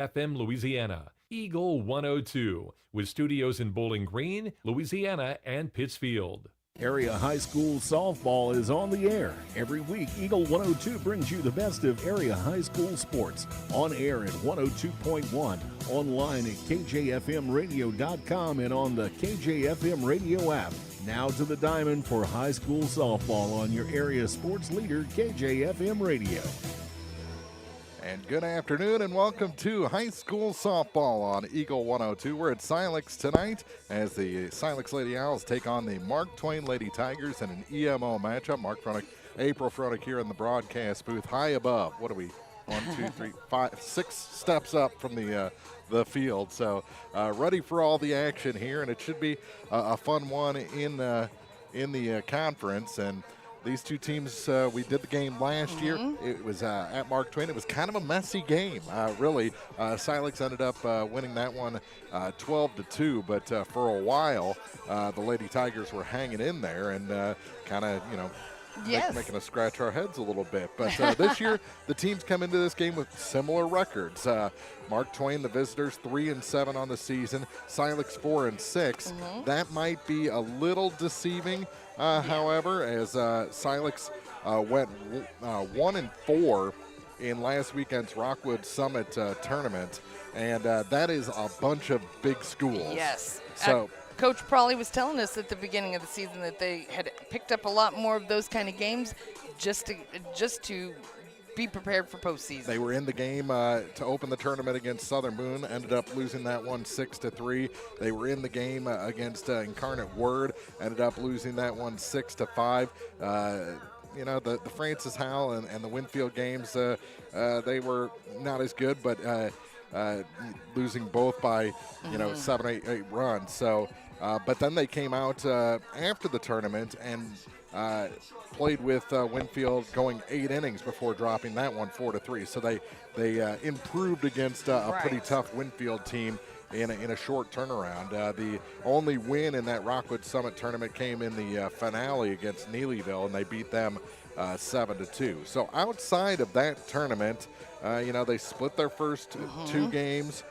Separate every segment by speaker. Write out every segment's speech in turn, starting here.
Speaker 1: FM Louisiana, Eagle 102, with studios in Bowling Green, Louisiana, and Pittsfield.
Speaker 2: Area High School softball is on the air. Every week, Eagle 102 brings you the best of area high school sports. On air at 102.1, online at kjfmradio.com, and on the KJFM radio app. Now to the diamond for high school softball on your area sports leader, KJFM Radio.
Speaker 3: And good afternoon and welcome to high school softball on Eagle 102. We're at Silex tonight as the Silex Lady Owls take on the Mark Twain Lady Tigers in an EMO matchup. Mark Fronick, April Fronick here in the broadcast booth, high above. What are we? 1, 2, 3, 5, 6 steps up from the field. So ready for all the action here, and it should be a fun one in the conference. And these two teams, we did the game last year. It was at Mark Twain. It was kind of a messy game, really. Silex ended up winning that one 12-2, but for a while, the Lady Tigers were hanging in there and kind of, making us scratch our heads a little bit. But this year, the teams come into this game with similar records. Mark Twain, the visitors, 3-7 on the season. Silex 4-6. That might be a little deceiving. However, as Silex went 1-4 in last weekend's Rockwood Summit tournament, and that is a bunch of big schools.
Speaker 4: Yes.
Speaker 3: So.
Speaker 4: Coach Prawley was telling us at the beginning of the season that they had picked up a lot more of those kind of games just to be prepared for postseason.
Speaker 3: They were in the game to open the tournament against Southern Boone, ended up losing that one 6-3. They were in the game against Incarnate Word, ended up losing that one 6-5. The Francis Howell and the Winfield games, they were not as good, but losing both by 7, 8 runs. So, but then they came out after the tournament and played with Winfield, going 8 innings before dropping that one 4-3. So they improved against a pretty tough Winfield team in a short turnaround. The only win in that Rockwood Summit tournament came in the finale against Neelyville, and they beat them 7-2. So outside of that tournament, they split their first 2 games,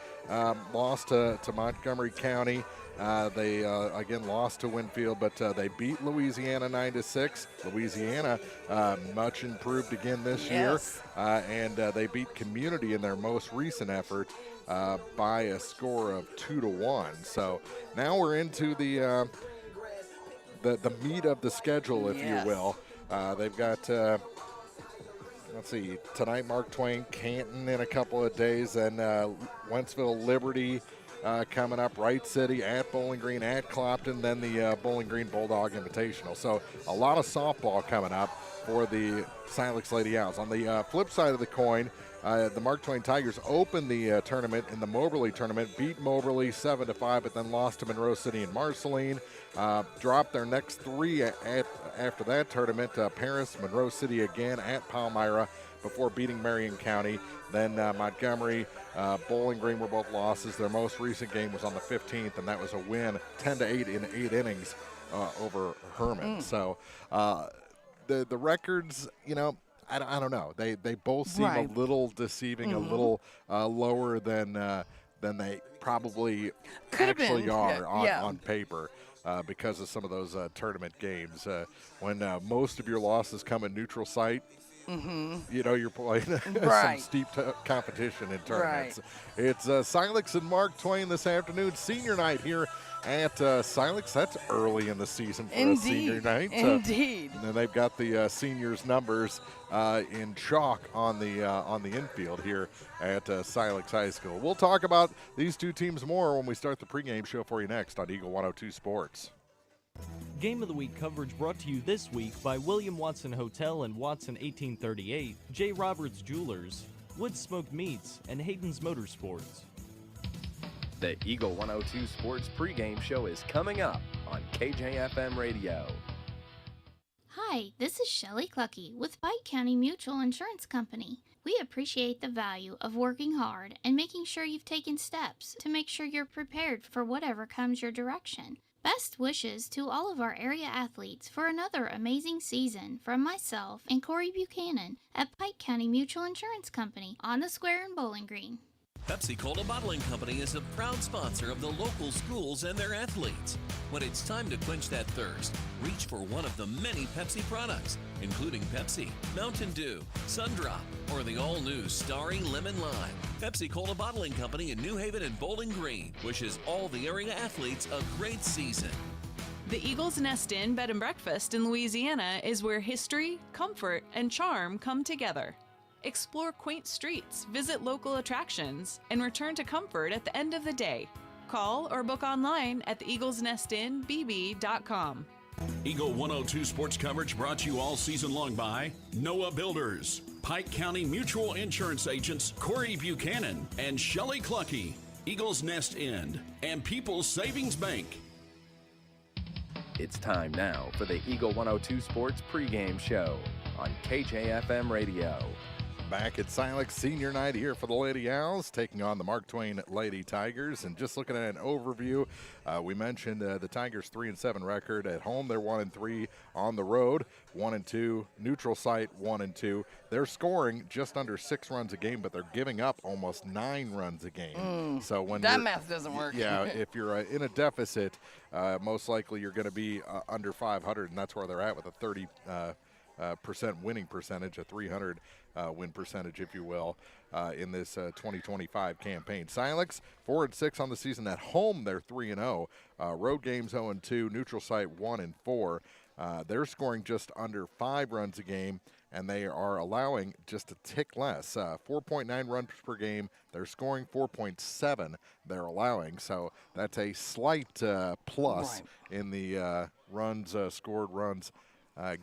Speaker 3: lost to Montgomery County. They again lost to Winfield, but they beat Louisiana 9-6. Louisiana much improved again this year, and they beat Community in their most recent effort by a score of 2-1. So now we're into the meat of the schedule, if you will. They've got. Let's see, tonight Mark Twain, Canton in a couple of days, and Wentzville Liberty coming up, Wright City, at Bowling Green, at Clopton, then the Bowling Green Bulldog Invitational. So a lot of softball coming up for the Silex Lady Owls. On the flip side of the coin, the Mark Twain Tigers opened the tournament in the Moberly tournament, beat Moberly 7-5, but then lost to Monroe City and Marceline. Dropped their next 3 after that tournament, Paris, Monroe City again, at Palmyra, before beating Marion County. Then Montgomery, Bowling Green were both losses. Their most recent game was on the 15th, and that was a win 10-8 in 8 innings over Herman. So the records, I don't know. They both seem a little deceiving, a little lower than they probably actually are on paper. Because of some of those tournament games. When most of your losses come in neutral site, you're playing some steep competition in tournaments. It's Silex and Mark Twain this afternoon, senior night here at Silex. That's early in the season for a senior night.
Speaker 4: Indeed.
Speaker 3: And then they've got the seniors' numbers in chalk on the infield here at Silex High School. We'll talk about these two teams more when we start the pregame show for you next on Eagle 102 Sports.
Speaker 5: Game of the Week coverage brought to you this week by William Watson Hotel and Watson 1838, J. Roberts Jewelers, Wood Smoked Meats, and Hayden's Motorsports.
Speaker 6: The Eagle 102 Sports pregame show is coming up on KJFM Radio.
Speaker 7: Hi, this is Shelley Clucky with Pike County Mutual Insurance Company. We appreciate the value of working hard and making sure you've taken steps to make sure you're prepared for whatever comes your direction. Best wishes to all of our area athletes for another amazing season from myself and Corey Buchanan at Pike County Mutual Insurance Company on the Square in Bowling Green.
Speaker 8: Pepsi Cola Bottling Company is a proud sponsor of the local schools and their athletes. When it's time to quench that thirst, reach for one of the many Pepsi products, including Pepsi, Mountain Dew, Sundrop, or the all-new Starry Lemon Lime. Pepsi Cola Bottling Company in New Haven and Bowling Green wishes all the area athletes a great season.
Speaker 9: The Eagles Nest Inn Bed and Breakfast in Louisiana is where history, comfort, and charm come together. Explore quaint streets, visit local attractions, and return to comfort at the end of the day. Call or book online at theeaglesnestinbb.com.
Speaker 10: Eagle 102 sports coverage brought to you all season long by Noah Builders, Pike County Mutual Insurance Agents Corey Buchanan and Shelley Clucky, Eagles Nest Inn, and People's Savings Bank.
Speaker 6: It's time now for the Eagle 102 Sports pregame show on KJFM Radio.
Speaker 3: Back at Silex Senior Night here for the Lady Owls, taking on the Mark Twain Lady Tigers. And just looking at an overview, we mentioned the Tigers' 3-7 record at home. They're 1-3 on the road, 1-2 neutral site, 1-2. They're scoring just under 6 runs a game, but they're giving up almost 9 runs a game. So when
Speaker 4: that math doesn't work.
Speaker 3: Yeah, if you're in a deficit, most likely you're going to be under 500, and that's where they're at with a 30% winning percentage, a 300 win percentage, if you will, in this 2025 campaign. Silex 4-6 on the season. At home, they're 3-0. Road games 0-2. Neutral site 1-4. They're scoring just under 5 runs a game, and they are allowing just a tick less, 4.9 runs per game. They're scoring 4.7. They're allowing, so that's a slight plus in the runs scored, runs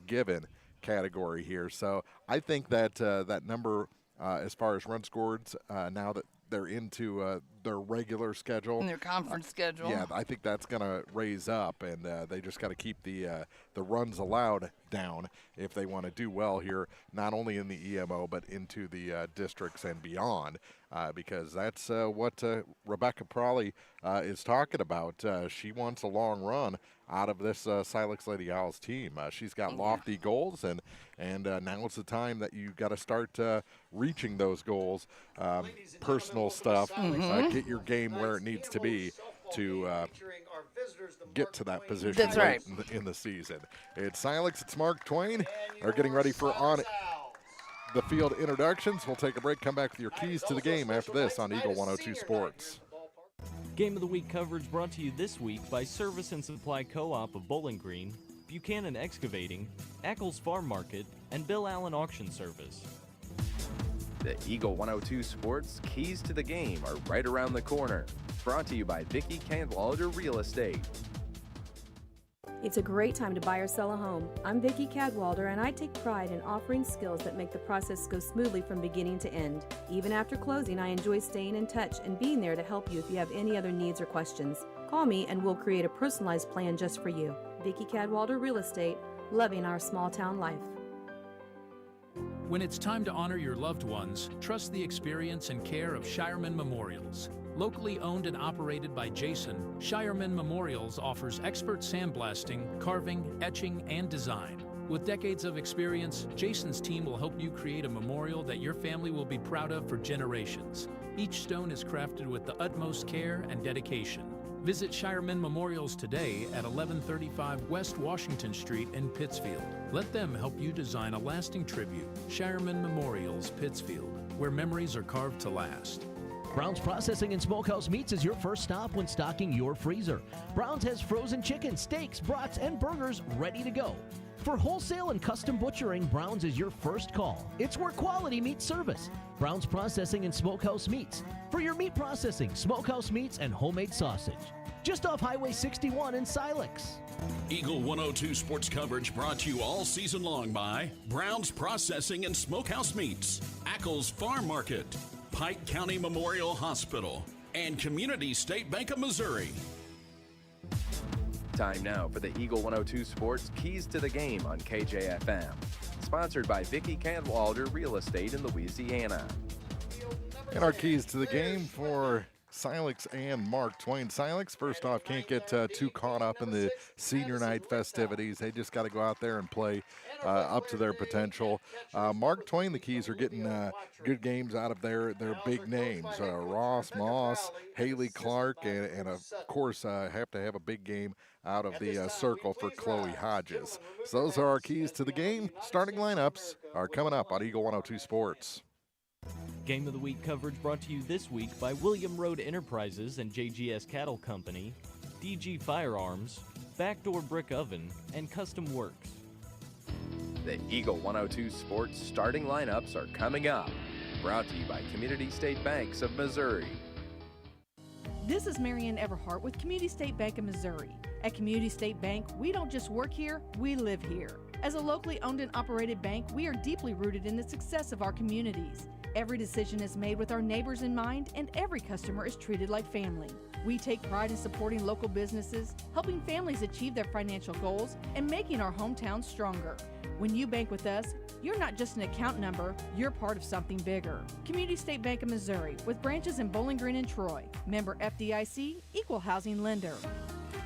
Speaker 3: given category here. So I think that that number as far as run scored, now that they're into their regular schedule,
Speaker 4: in their conference schedule,
Speaker 3: yeah, I think that's going to raise up, and they just got to keep the runs allowed down if they want to do well here, not only in the EMO but into the districts and beyond, because that's what Rebecca Prawley is talking about. She wants a long run out of this Silex Lady Owls team. She's got lofty goals, and now it's the time that you got to start reaching those goals. Personal stuff, get your game where it needs to be to get to that position.
Speaker 4: That's right.
Speaker 3: In the season. It's Silex, it's Mark Twain. They're getting ready for on the field introductions. We'll take a break, come back with your keys to the game after this on Eagle 102 Sports.
Speaker 5: Game of the Week coverage brought to you this week by Service and Supply Co-op of Bowling Green, Buchanan Excavating, Ackles Farm Market, and Bill Allen Auction Service.
Speaker 6: The Eagle 102 Sports keys to the game are right around the corner. Brought to you by Vicki Cadwalder Real Estate.
Speaker 11: It's a great time to buy or sell a home. I'm Vicki Cadwalder, and I take pride in offering skills that make the process go smoothly from beginning to end. Even after closing, I enjoy staying in touch and being there to help you if you have any other needs or questions. Call me and we'll create a personalized plan just for you. Vicki Cadwalder Real Estate, loving our small town life.
Speaker 12: When it's time to honor your loved ones, trust the experience and care of Shireman Memorials. Locally owned and operated by Jason, Shireman Memorials offers expert sandblasting, carving, etching, and design. With decades of experience, Jason's team will help you create a memorial that your family will be proud of for generations. Each stone is crafted with the utmost care and dedication. Visit Shireman Memorials today at 1135 West Washington Street in Pittsfield. Let them help you design a lasting tribute. Shireman Memorials, Pittsfield, where memories are carved to last.
Speaker 13: Brown's Processing and Smokehouse Meats is your first stop when stocking your freezer. Brown's has frozen chicken, steaks, brats, and burgers ready to go. For wholesale and custom butchering, Brown's is your first call. It's where quality meets service. Brown's Processing and Smokehouse Meats. For your meat processing, smokehouse meats, and homemade sausage. Just off Highway 61 in Silex.
Speaker 10: Eagle 102 sports coverage brought to you all season long by Brown's Processing and Smokehouse Meats, Ackles Farm Market, Pike County Memorial Hospital, and Community State Bank of Missouri.
Speaker 6: Time now for the Eagle 102 Sports Keys to the Game on KJFM. Sponsored by Vicki Cadwalder Real Estate in Louisiana.
Speaker 3: And our keys to the game for Silex and Mark Twain. Silex, first off, can't get too caught up in the senior night festivities. They just got to go out there and play up to their potential. Mark Twain, the Keys are getting good games out of their big names. Ross Moss, Haley Clark, and of course have to have a big game out of the circle for Chloe Hodges. So those are our keys to the game. Starting lineups are coming up on Eagle 102 Sports.
Speaker 5: Game of the Week coverage brought to you this week by William Road Enterprises and JGS Cattle Company, DG Firearms, Backdoor Brick Oven, and Custom Works.
Speaker 6: The Eagle 102 Sports starting lineups are coming up. Brought to you by Community State Banks of Missouri.
Speaker 14: This is Marianne Everhart with Community State Bank of Missouri. At Community State Bank, we don't just work here, we live here. As a locally owned and operated bank, we are deeply rooted in the success of our communities. Every decision is made with our neighbors in mind, and every customer is treated like family. We take pride in supporting local businesses, helping families achieve their financial goals, and making our hometown stronger. When you bank with us, you're not just an account number, you're part of something bigger. Community State Bank of Missouri, with branches in Bowling Green and Troy. Member FDIC, Equal Housing Lender.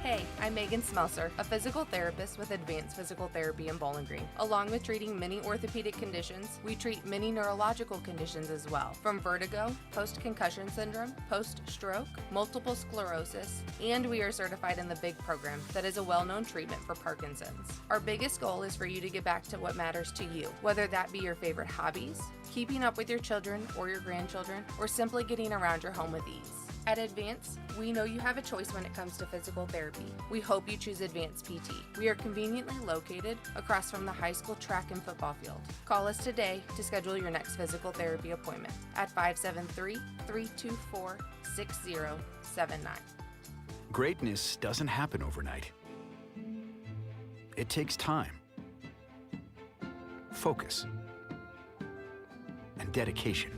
Speaker 15: Hey, I'm Megan Smelser, a physical therapist with Advanced Physical Therapy in Bowling Green. Along with treating many orthopedic conditions, we treat many neurological conditions as well, from vertigo, post-concussion syndrome, post-stroke, multiple sclerosis, and we are certified in the BIG program that is a well-known treatment for Parkinson's. Our biggest goal is for you to get back to what matters to you, whether that be your favorite hobbies, keeping up with your children or your grandchildren, or simply getting around your home with ease. At Advance, we know you have a choice when it comes to physical therapy. We hope you choose Advance PT. We are conveniently located across from the high school track and football field. Call us today to schedule your next physical therapy appointment at 573-324-6079.
Speaker 16: Greatness doesn't happen overnight. It takes time, focus, and dedication.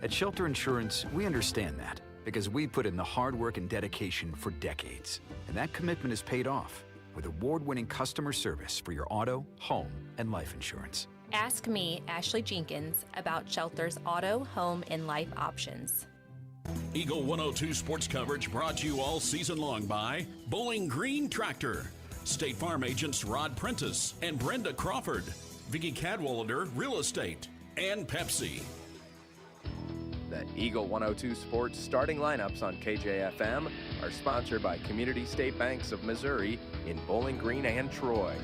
Speaker 16: At Shelter Insurance, we understand that because we put in the hard work and dedication for decades. And that commitment is paid off with award-winning customer service for your auto, home, and life insurance.
Speaker 17: Ask me, Ashley Jenkins, about Shelter's auto, home, and life options.
Speaker 10: Eagle 102 sports coverage brought to you all season long by Bowling Green Tractor, State Farm agents Rod Prentice and Brenda Crawford, Vicki Cadwallader Real Estate, and Pepsi.
Speaker 6: The Eagle 102 Sports starting lineups on KJFM are sponsored by Community State Banks of Missouri in Bowling Green and Troy.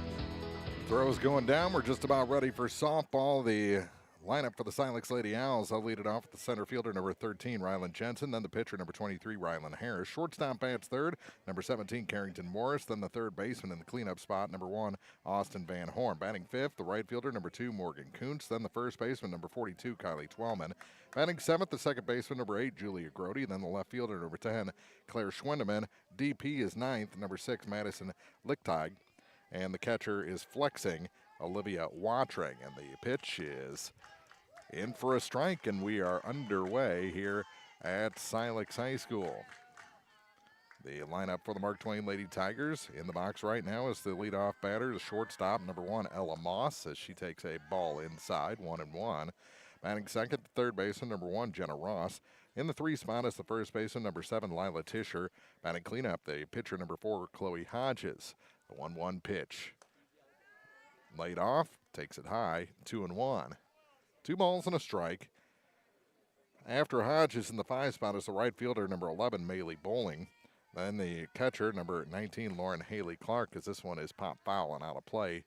Speaker 3: Throws going down. We're just about ready for softball. The lineup for the Silex Lady Owls. They'll lead it off with the center fielder, number 13, Rylan Jensen. Then the pitcher, number 23, Rylan Harris. Shortstop bats third, number 17, Carrington Morris. Then the third baseman in the cleanup spot, number 1, Austin Van Horn. Batting fifth, the right fielder, number 2, Morgan Kuntz. Then the first baseman, number 42, Kylie Twellman. Batting seventh, the second baseman, number 8, Julia Grody. Then the left fielder, number 10, Claire Schwendeman. DP is ninth, number 6, Madison Lichtig. And the catcher is flexing, Olivia Watring. And the pitch is in for a strike, and we are underway here at Silex High School. The lineup for the Mark Twain Lady Tigers in the box right now is the leadoff batter, the shortstop, number 1, Ella Moss, as she takes a ball inside, 1-1. Batting second, the third baseman, number 1, Jenna Ross. In the 3 spot is the first baseman, number 7, Lila Tischer. Batting cleanup, the pitcher, number 4, Chloe Hodges. The 1-1 pitch. Laid off, takes it high, 2-1. 2 balls and a strike. After Hodges in the 5 spot is the right fielder, number 11, Maylee Bowling. Then the catcher, number 19, Lauren Haley Clark, as this one is pop foul and out of play.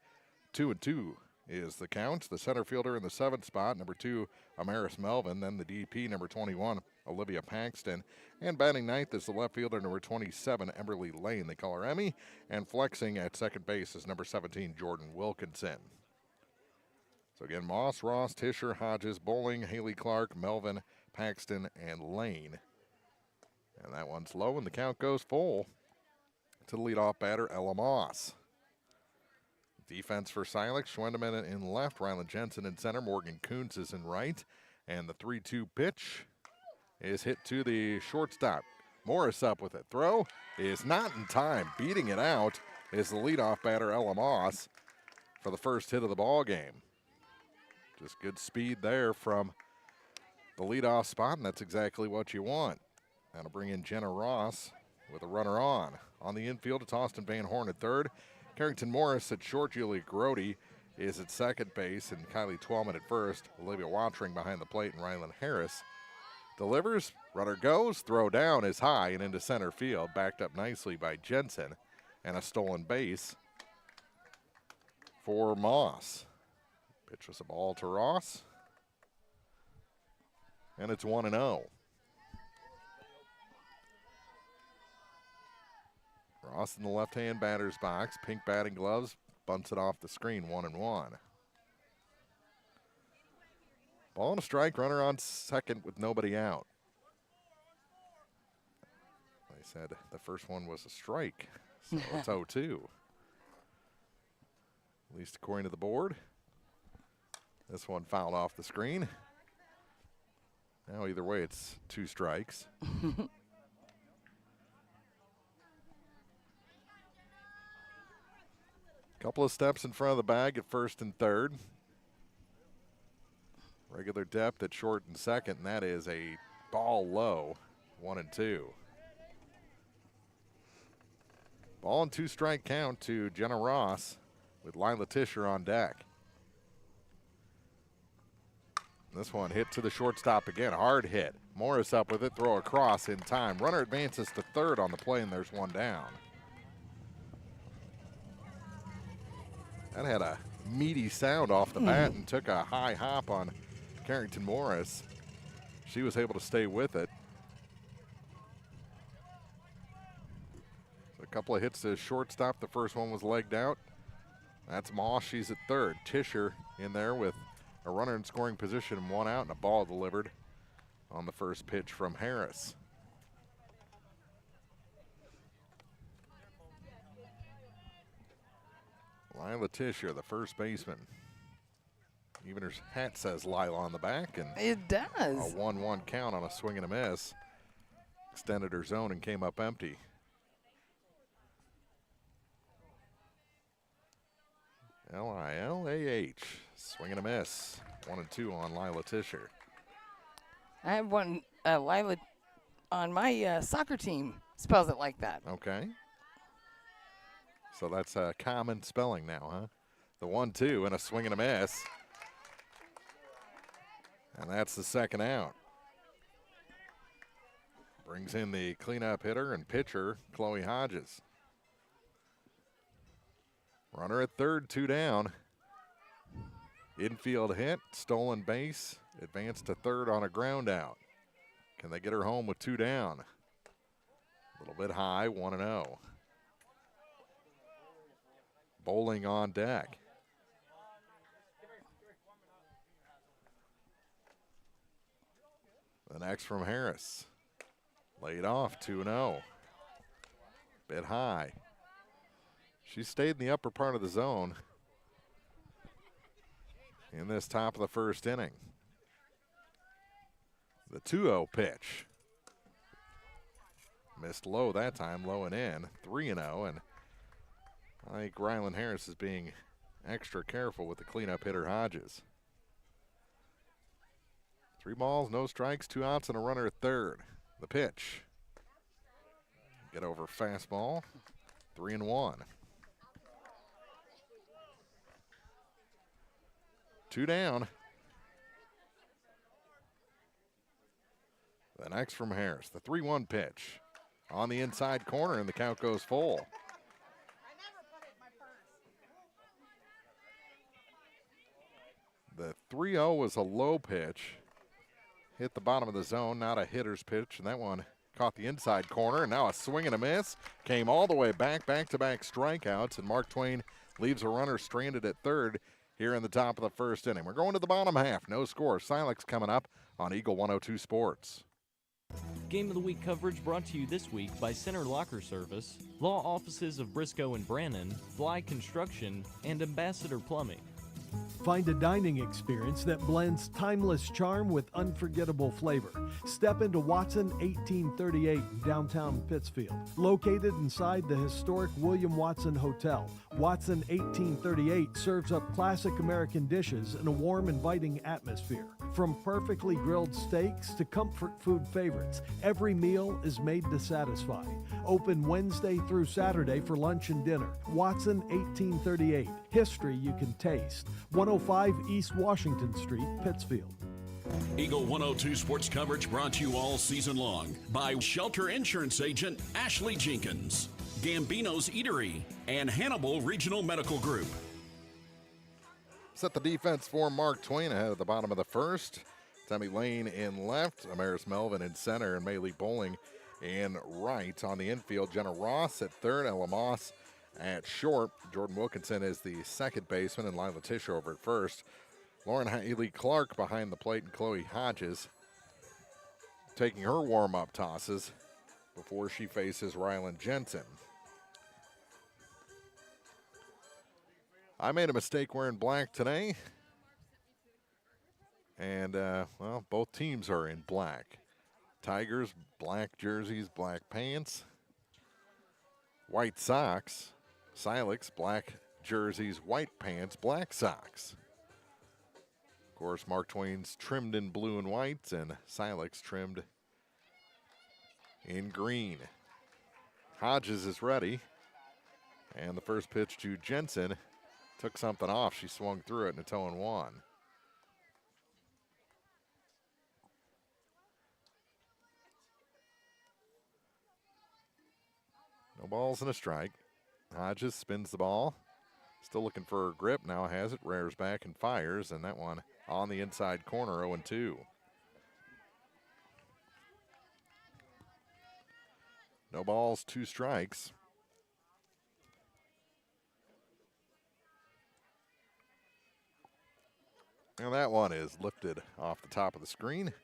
Speaker 3: 2-2 is the count. The center fielder in the 7th spot, number 2, Amaris Melvin. Then the DP, number 21, Olivia Paxton. And batting ninth is the left fielder, number 27, Emberly Lane. They call her Emmy. And flexing at second base is number 17, Jordan Wilkinson. So again, Moss, Ross, Tischer, Hodges, Bowling, Haley Clark, Melvin, Paxton, and Lane. And that one's low, and the count goes full to the leadoff batter, Ella Moss. Defense for Silex, Schwendeman in left, Rylan Jensen in center, Morgan Kuntz is in right. And the 3-2 pitch is hit to the shortstop. Morris up with it. Throw is not in time. Beating it out is the leadoff batter, Ella Moss, for the first hit of the ball game. Just good speed there from the leadoff spot, and that's exactly what you want. That'll bring in Jenna Ross with a runner on. On the infield, it's Austin Van Horn at third. Carrington Morris at short. Julia Grody is at second base, and Kylie Twellman at first. Olivia Watering behind the plate, and Rylan Harris delivers. Runner goes. Throw down is high and into center field. Backed up nicely by Jensen, and a stolen base for Moss. Pitch was a ball to Ross, and it's 1-0. Ross in the left-hand batter's box, pink batting gloves, bunts it off the screen, 1-1. Ball and a strike, runner on second with nobody out. They said the first one was a strike, so it's 0-2. At least according to the board. This one fouled off the screen. Now either way, it's 2 strikes. Couple of steps in front of the bag at first and third. Regular depth at short and second, and that is a ball low, 1-2. Ball and 2 strike count to Jenna Ross with Lila Tischer on deck. This one hit to the shortstop again, hard hit. Morris up with it, throw across in time. Runner advances to third on the play, and there's one down. That had a meaty sound off the bat and took a high hop on Carrington Morris. She was able to stay with it. So a couple of hits to shortstop. The first one was legged out. That's Moss. She's at third. Tischer in there with a runner in scoring position and 1 out, and a ball delivered on the first pitch from Harris. Lila Tischer, the first baseman. Even her hat says Lila on the back, and
Speaker 4: it does.
Speaker 3: A 1-1 count on a swing and a miss. Extended her zone and came up empty. Lilah, swing and a miss. 1-2 on Lila Tischer.
Speaker 4: I have one, Lila, on my soccer team spells it like that.
Speaker 3: Okay. So that's a common spelling now, huh? The 1-2 and a swing and a miss. And that's the second out. Brings in the cleanup hitter and pitcher, Chloe Hodges. Runner at third, 2 down. Infield hit, stolen base, advanced to third on a ground out. Can they get her home with 2 down? A little bit high, 1-0. Bowling on deck. The next from Harris. Laid off, 2-0. Bit high. She stayed in the upper part of the zone in this top of the first inning. The 2-0 pitch. Missed low that time, low and in. 3-0, and I think Rylan Harris is being extra careful with the cleanup hitter Hodges. 3 balls, no strikes, 2 outs, and a runner at third. The pitch. Get over fastball. 3-1. 2 down. The next from Harris, the 3-1 pitch. On the inside corner, and the count goes full. The 3-0 was a low pitch. Hit the bottom of the zone, not a hitter's pitch, and that one caught the inside corner, and now a swing and a miss. Came all the way back-to-back strikeouts, and Mark Twain leaves a runner stranded at third here in the top of the first inning. We're going to the bottom half. No score. Silex coming up on Eagle 102 Sports.
Speaker 5: Game of the Week coverage brought to you this week by Center Locker Service, law offices of Briscoe and Brannon, Fly Construction, and Ambassador Plumbing.
Speaker 18: Find a dining experience that blends timeless charm with unforgettable flavor. Step into Watson 1838 in downtown Pittsfield. Located inside the historic William Watson Hotel, Watson 1838 serves up classic American dishes in a warm, inviting atmosphere. From perfectly grilled steaks to comfort food favorites, every meal is made to satisfy. Open Wednesday through Saturday for lunch and dinner. Watson 1838. History you can taste. 105 East Washington Street, Pittsfield.
Speaker 10: Eagle 102 sports coverage brought to you all season long by Shelter Insurance Agent Ashley Jenkins, Gambino's Eatery, and Hannibal Regional Medical Group.
Speaker 3: Set the defense for Mark Twain ahead of the bottom of the first. Tammy Lane in left, Amaris Melvin in center, and Maylee Bowling in right. On the infield, Jenna Ross at third, Ella Moss at short. Jordan Wilkinson is the second baseman, and Lila Tish over at first. Lauren Haley Clark behind the plate, and Chloe Hodges taking her warm-up tosses before she faces Rylan Jensen. I made a mistake wearing black today. And, well, both teams are in black. Tigers, black jerseys, black pants. White socks. Silex, black jerseys, white pants, black socks. Of course, Mark Twain's trimmed in blue and white, and Silex trimmed in green. Hodges is ready. And the first pitch to Jensen took something off. She swung through it in a 2-1. No balls and a strike. Hodges spins the ball. Still looking for her grip. Now has it. Rears back and fires. And that one on the inside corner, 0-2. No balls, 2 strikes. And that one is lifted off the top of the screen.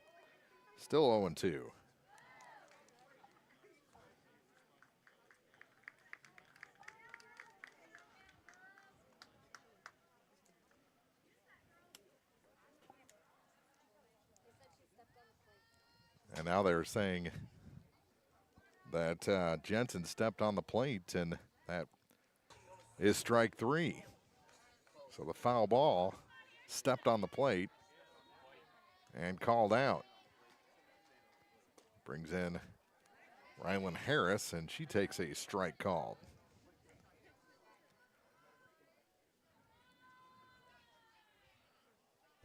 Speaker 3: Still 0-2. And now they're saying that Jensen stepped on the plate, and that is strike 3. So the foul ball stepped on the plate and called out. Brings in Rylan Harris, and she takes a strike called.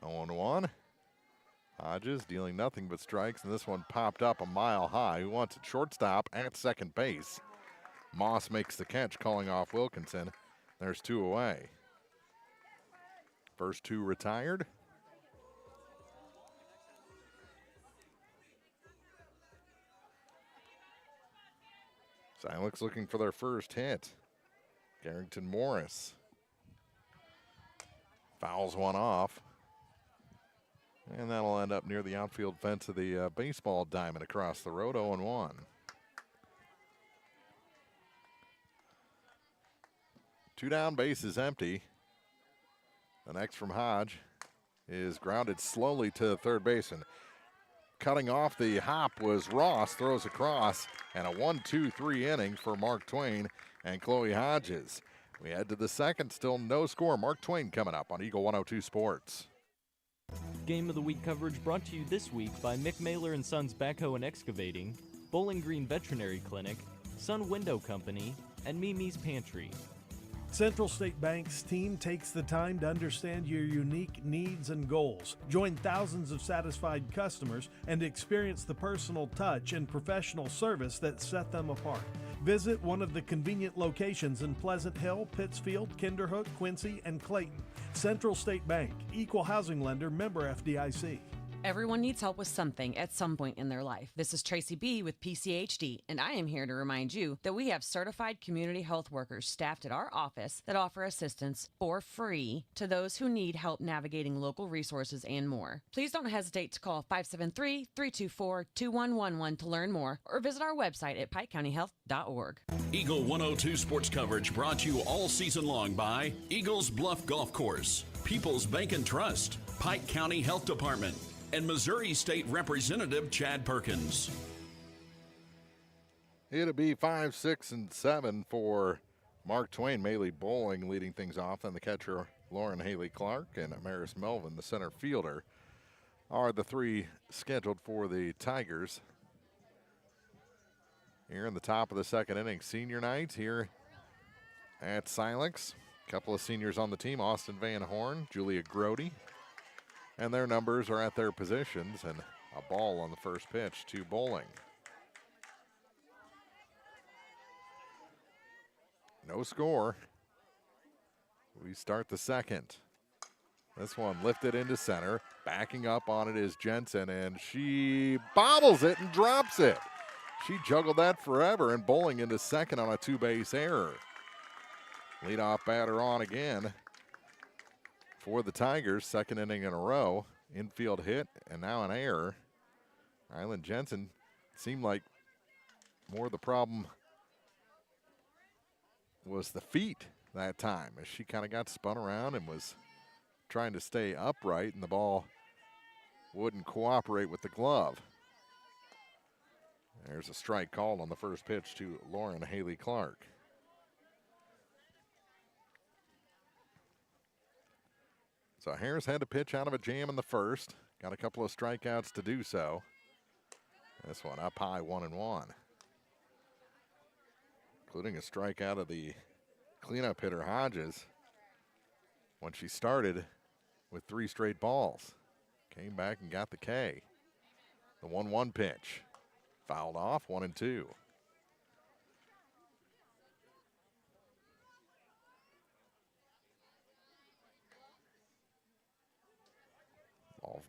Speaker 3: On 1. Hodges dealing nothing but strikes, and this one popped up a mile high. Who wants it? Shortstop at second base. Moss makes the catch, calling off Wilkinson. There's 2 away. First 2 retired. Silex looking for their first hit. Carrington Morris fouls one off. And that'll end up near the outfield fence of the baseball diamond across the road, 0-1. 2 down, base is empty. The next from Hodge is grounded slowly to third base, and cutting off the hop was Ross, throws across, and a 1-2-3 inning for Mark Twain and Chloe Hodges. We head to the second, still no score. Mark Twain coming up on Eagle 102 Sports.
Speaker 5: Game of the Week coverage brought to you this week by Mick Mailer & Sons Backhoe and Excavating, Bowling Green Veterinary Clinic, Sun Window Company, and Mimi's Pantry.
Speaker 18: Central State Bank's team takes the time to understand your unique needs and goals. Join thousands of satisfied customers and experience the personal touch and professional service that set them apart. Visit one of the convenient locations in Pleasant Hill, Pittsfield, Kinderhook, Quincy, and Clayton. Central State Bank, equal housing lender, member FDIC.
Speaker 19: Everyone needs help with something at some point in their life. This is Tracy B. with PCHD, and I am here to remind you that we have certified community health workers staffed at our office that offer assistance for free to those who need help navigating local resources and more. Please don't hesitate to call 573-324-2111 to learn more, or visit our website at pikecountyhealth.org.
Speaker 10: Eagle 102 sports coverage brought to you all season long by Eagles Bluff Golf Course, People's Bank and Trust, Pike County Health Department, and Missouri State Representative Chad Perkins.
Speaker 3: It'll be 5, 6, and 7 for Mark Twain. Maley Bowling leading things off. Then the catcher, Lauren Haley Clark, and Maris Melvin, the center fielder, are the three scheduled for the Tigers. Here in the top of the second inning, senior night here at Silex. A couple of seniors on the team, Austin Van Horn, Julia Grody. And their numbers are at their positions, and a ball on the first pitch to Bowling. No score. We start the second. This one lifted into center. Backing up on it is Jensen, and she bobbles it and drops it. She juggled that forever, and Bowling into second on a two-base error. Leadoff batter on again for the Tigers, second inning in a row. Infield hit, and now an error. Rylan Jensen seemed like more of the problem was the feet that time, as she kind of got spun around and was trying to stay upright, and the ball wouldn't cooperate with the glove. There's a strike called on the first pitch to Lauren Haley Clark. So Harris had to pitch out of a jam in the first. Got a couple of strikeouts to do so. This one up high, 1-1. Including a strikeout of the cleanup hitter Hodges when she started with 3 straight balls. Came back and got the K. The 1-1 pitch. Fouled off, 1-2. Ball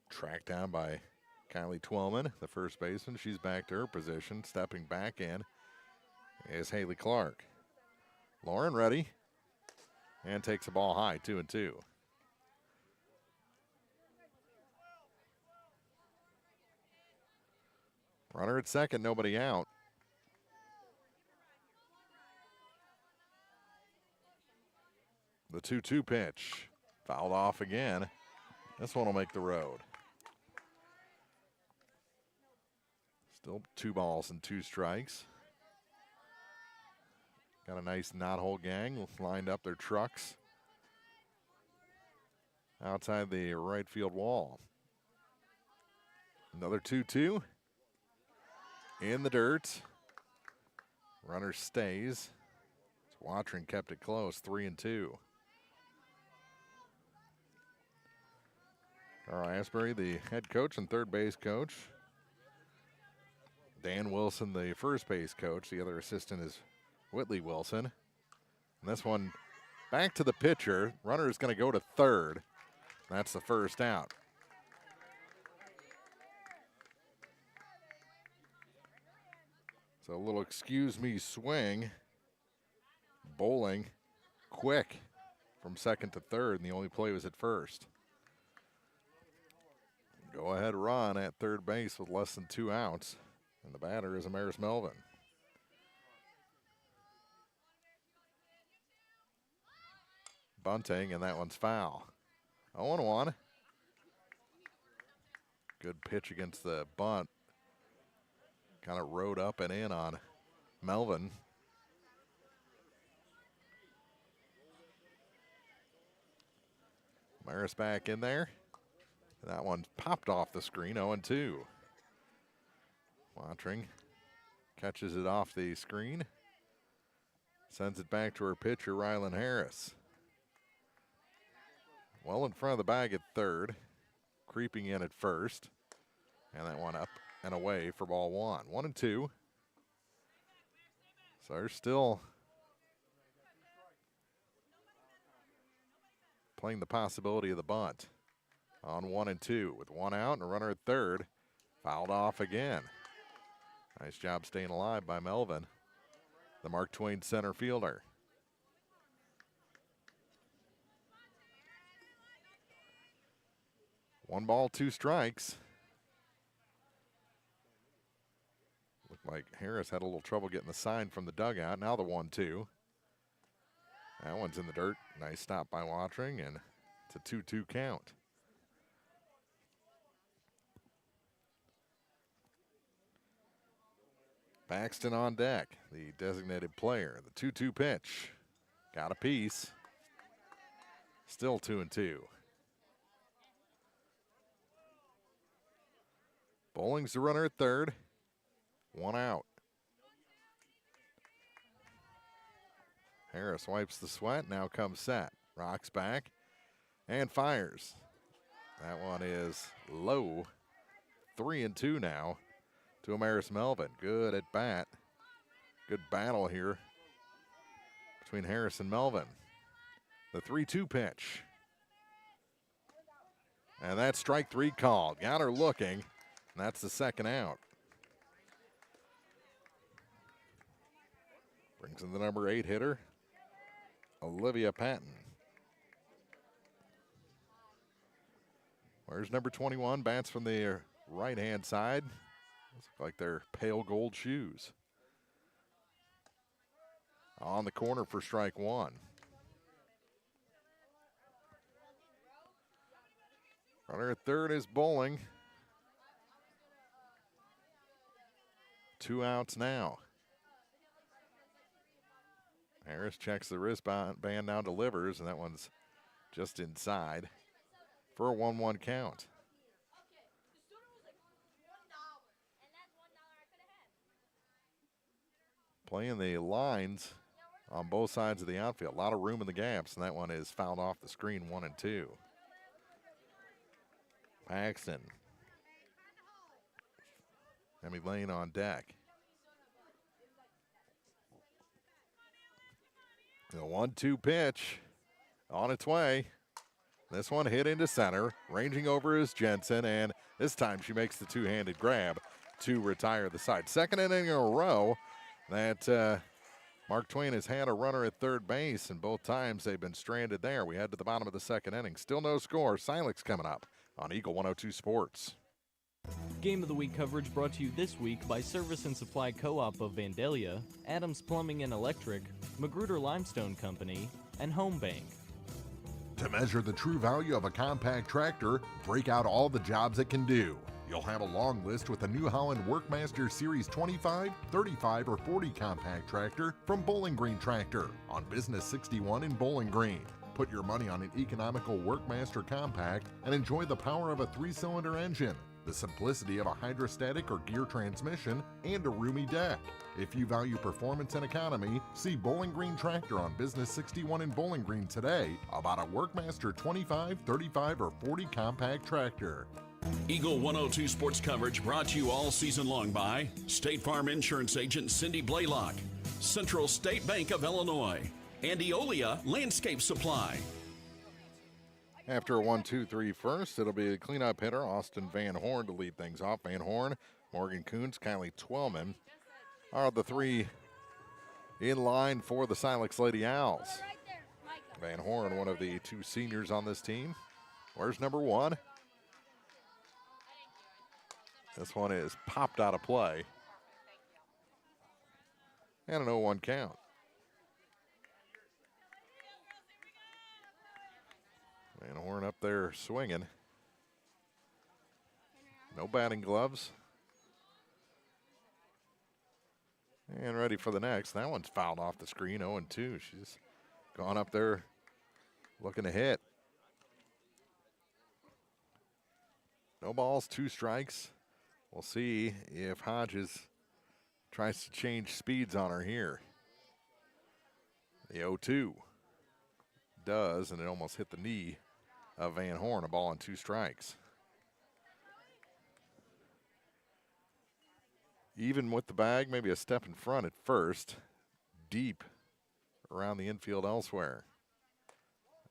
Speaker 3: tracked down by Kylie Twellman, the first baseman. She's back to her position. Stepping back in is Haley Clark. Lauren ready. And takes the ball high, 2-2. Runner at second, nobody out. The 2-2 pitch. Fouled off again. This one will make the road. Still 2 balls and 2 strikes. Got a nice knot-hole gang lined up their trucks outside the right field wall. Another 2-2. In the dirt. Runner stays. Watering kept it close, 3-2. Carl Asbury, the head coach and third base coach. Dan Wilson, the first base coach. The other assistant is Whitley Wilson. And this one back to the pitcher. Runner is going to go to third. That's the first out. So a little excuse me swing. Bowling quick from second to third, and the only play was at first. Go ahead run at third base with less than 2 outs. And the batter is Amaris Melvin. Bunting, and that one's foul. 0-1. Good pitch against the bunt. Kind of rode up and in on Melvin. Maris back in there. That one popped off the screen, 0-2. Watering catches it off the screen. Sends it back to her pitcher, Rylan Harris. Well in front of the bag at third. Creeping in at first. And that one up and away for ball 1. 1-2. So they're still playing the possibility of the bunt on 1-2 with 1 out and a runner at third. Fouled off again. Nice job staying alive by Melvin, the Mark Twain center fielder. One ball, 2 strikes. Looked like Harris had a little trouble getting the sign from the dugout. Now the 1-2. That one's in the dirt. Nice stop by Watering, and It's a 2-2 count. Paxton on deck, the designated player. The 2-2 pitch. Got a piece. Still 2-2. Bowling's the runner at third. One out. Harris wipes the sweat. Now comes set. Rocks back and fires. That one is low. 3-2 now to Amaris Melvin. Good at bat. Good battle here between Harris and Melvin. The 3-2 pitch. And that's strike three called. Got her looking, and that's the second out. Brings in the number 8 hitter, Olivia Patton. Where's number 21? Bats from the right-hand side. Looks like they're pale gold shoes. On the corner for strike one. Runner at third is Bowling. 2 outs now. Harris checks the wristband, now delivers, and that one's just inside for a 1-1 count. Playing the lines on both sides of the outfield. A lot of room in the gaps, and that one is fouled off the screen, 1-2. Paxton. Emmy Lane on deck. The 1-2 pitch on its way. This one hit into center. Ranging over is Jensen, and this time she makes the two-handed grab to retire the side. Second inning in a row that Mark Twain has had a runner at third base, and both times they've been stranded there. We head to the bottom of the second inning. Still no score. Silex coming up on Eagle 102 Sports.
Speaker 5: Game of the Week coverage brought to you this week by Service and Supply Co-op of Vandalia, Adams Plumbing and Electric, Magruder Limestone Company, and Home Bank.
Speaker 20: To measure the true value of a compact tractor, break out all the jobs it can do. You'll have a long list with the New Holland Workmaster Series 25, 35, or 40 compact tractor from Bowling Green Tractor on Business 61 in Bowling Green. Put your money on an economical Workmaster compact and enjoy the power of a 3-cylinder engine, the simplicity of a hydrostatic or gear transmission, and a roomy deck. If you value performance and economy, see Bowling Green Tractor on Business 61 in Bowling Green today about a Workmaster 25, 35, or 40 compact tractor.
Speaker 10: Eagle 102 sports coverage brought to you all season long by State Farm Insurance Agent Cindy Blaylock, Central State Bank of Illinois, and Eolia Landscape Supply.
Speaker 3: After a 1-2-3 first, it'll be the cleanup hitter, Austin Van Horn, to lead things off. Van Horn, Morgan Coons, Kylie Twellman are the three in line for the Silex Lady Owls. Van Horn, one of the 2 seniors on this team. Where's number 1? This one is popped out of play. And an 0-1 count. Van Horn up there swinging. No batting gloves. And ready for the next. That one's fouled off the screen, 0-2. She's gone up there looking to hit. No balls, 2 strikes. We'll see if Hodges tries to change speeds on her here. The 0-2 does, and it almost hit the knee of Van Horn, a ball on 2 strikes. Even with the bag, maybe a step in front at first. Deep around the infield elsewhere.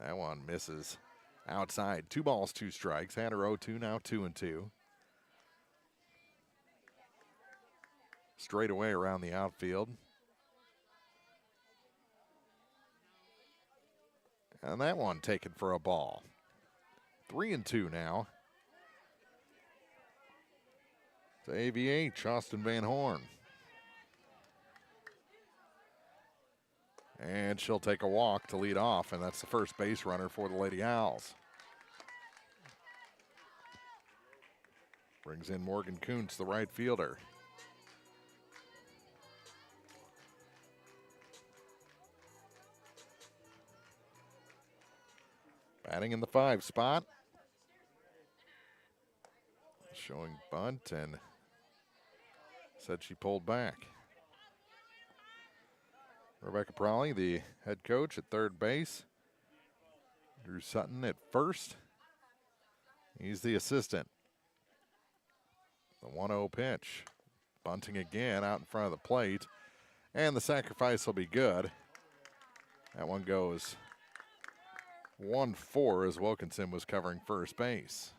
Speaker 3: That one misses outside. 2 balls, 2 strikes. Had her 0-2, now 2-2. Straight away around the outfield. And that one taken for a ball. 3-2 now. To AVH, Austin Van Horn. And she'll take a walk to lead off, and that's the first base runner for the Lady Owls. Brings in Morgan Kuntz, the right fielder. Batting in the 5 spot. Showing bunt and said she pulled back. Rebecca Prawley, the head coach at third base. Drew Sutton at first. He's the assistant. The 1-0 pitch. Bunting again out in front of the plate. And the sacrifice will be good. That one goes 1-4 as Wilkinson was covering first base.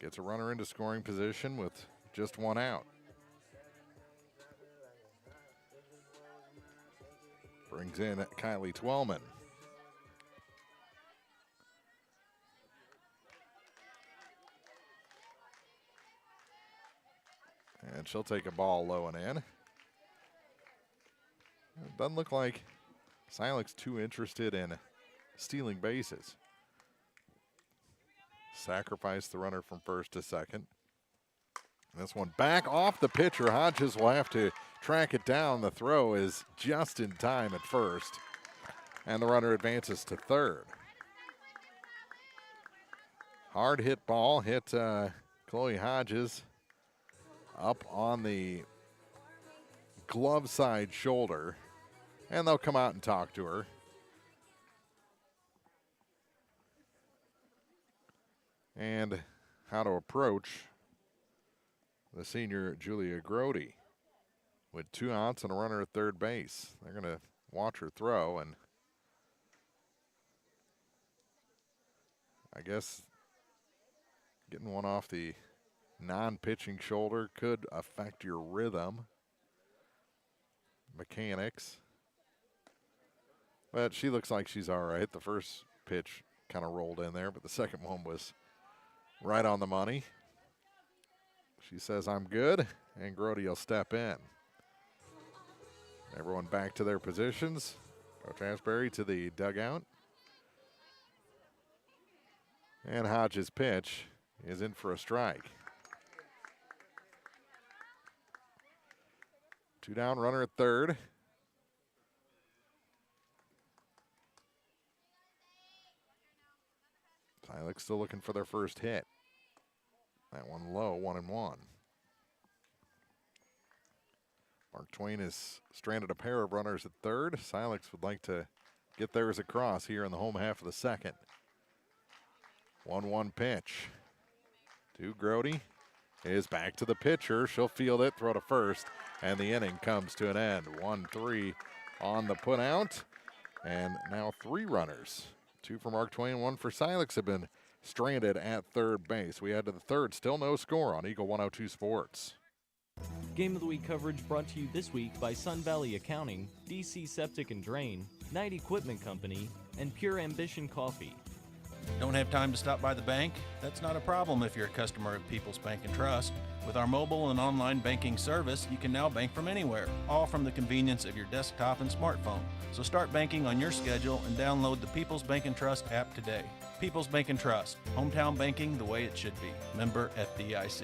Speaker 3: Gets a runner into scoring position with just 1 out. Brings in Kylie Twellman. And she'll take a ball low and in. It doesn't look like Silex too interested in stealing bases. Sacrifice the runner from first to second. This one back off the pitcher. Hodges will have to track it down. The throw is just in time at first. And the runner advances to third. Hard hit ball hit Chloe Hodges up on the glove side shoulder. And they'll come out and talk to her. And how to approach the senior Julia Grody with 2 outs and a runner at third base. They're going to watch her throw, and I guess getting one off the non-pitching shoulder could affect your rhythm, mechanics. But she looks like she's all right. The first pitch kind of rolled in there, but the second one was right on the money. She says, I'm good, and Grody will step in. Everyone back to their positions. Coach Asbury to the dugout. And Hodges' pitch is in for a strike. 2 down, runner at third. Silex still looking for their first hit. That one low, 1-1. Mark Twain has stranded a pair of runners at third. Silex would like to get theirs across here in the home half of the second. 1-1 pitch to Grody. Is back to the pitcher. She'll field it, throw to first, and the inning comes to an end. 1-3 on the put out, and now 3 runners. 2 for Mark Twain, 1 for Silex have been stranded at third base. We head to the third, still no score on Eagle 102 Sports.
Speaker 5: Game of the Week coverage brought to you this week by Sun Valley Accounting, DC Septic and Drain, Knight Equipment Company, and Pure Ambition Coffee.
Speaker 21: Don't have time to stop by the bank? That's not a problem if you're a customer of People's Bank and Trust. With our mobile and online banking service, you can now bank from anywhere, all from the convenience of your desktop and smartphone. So start banking on your schedule and download the People's Bank and Trust app today. People's Bank and Trust, hometown banking the way it should be. Member FDIC.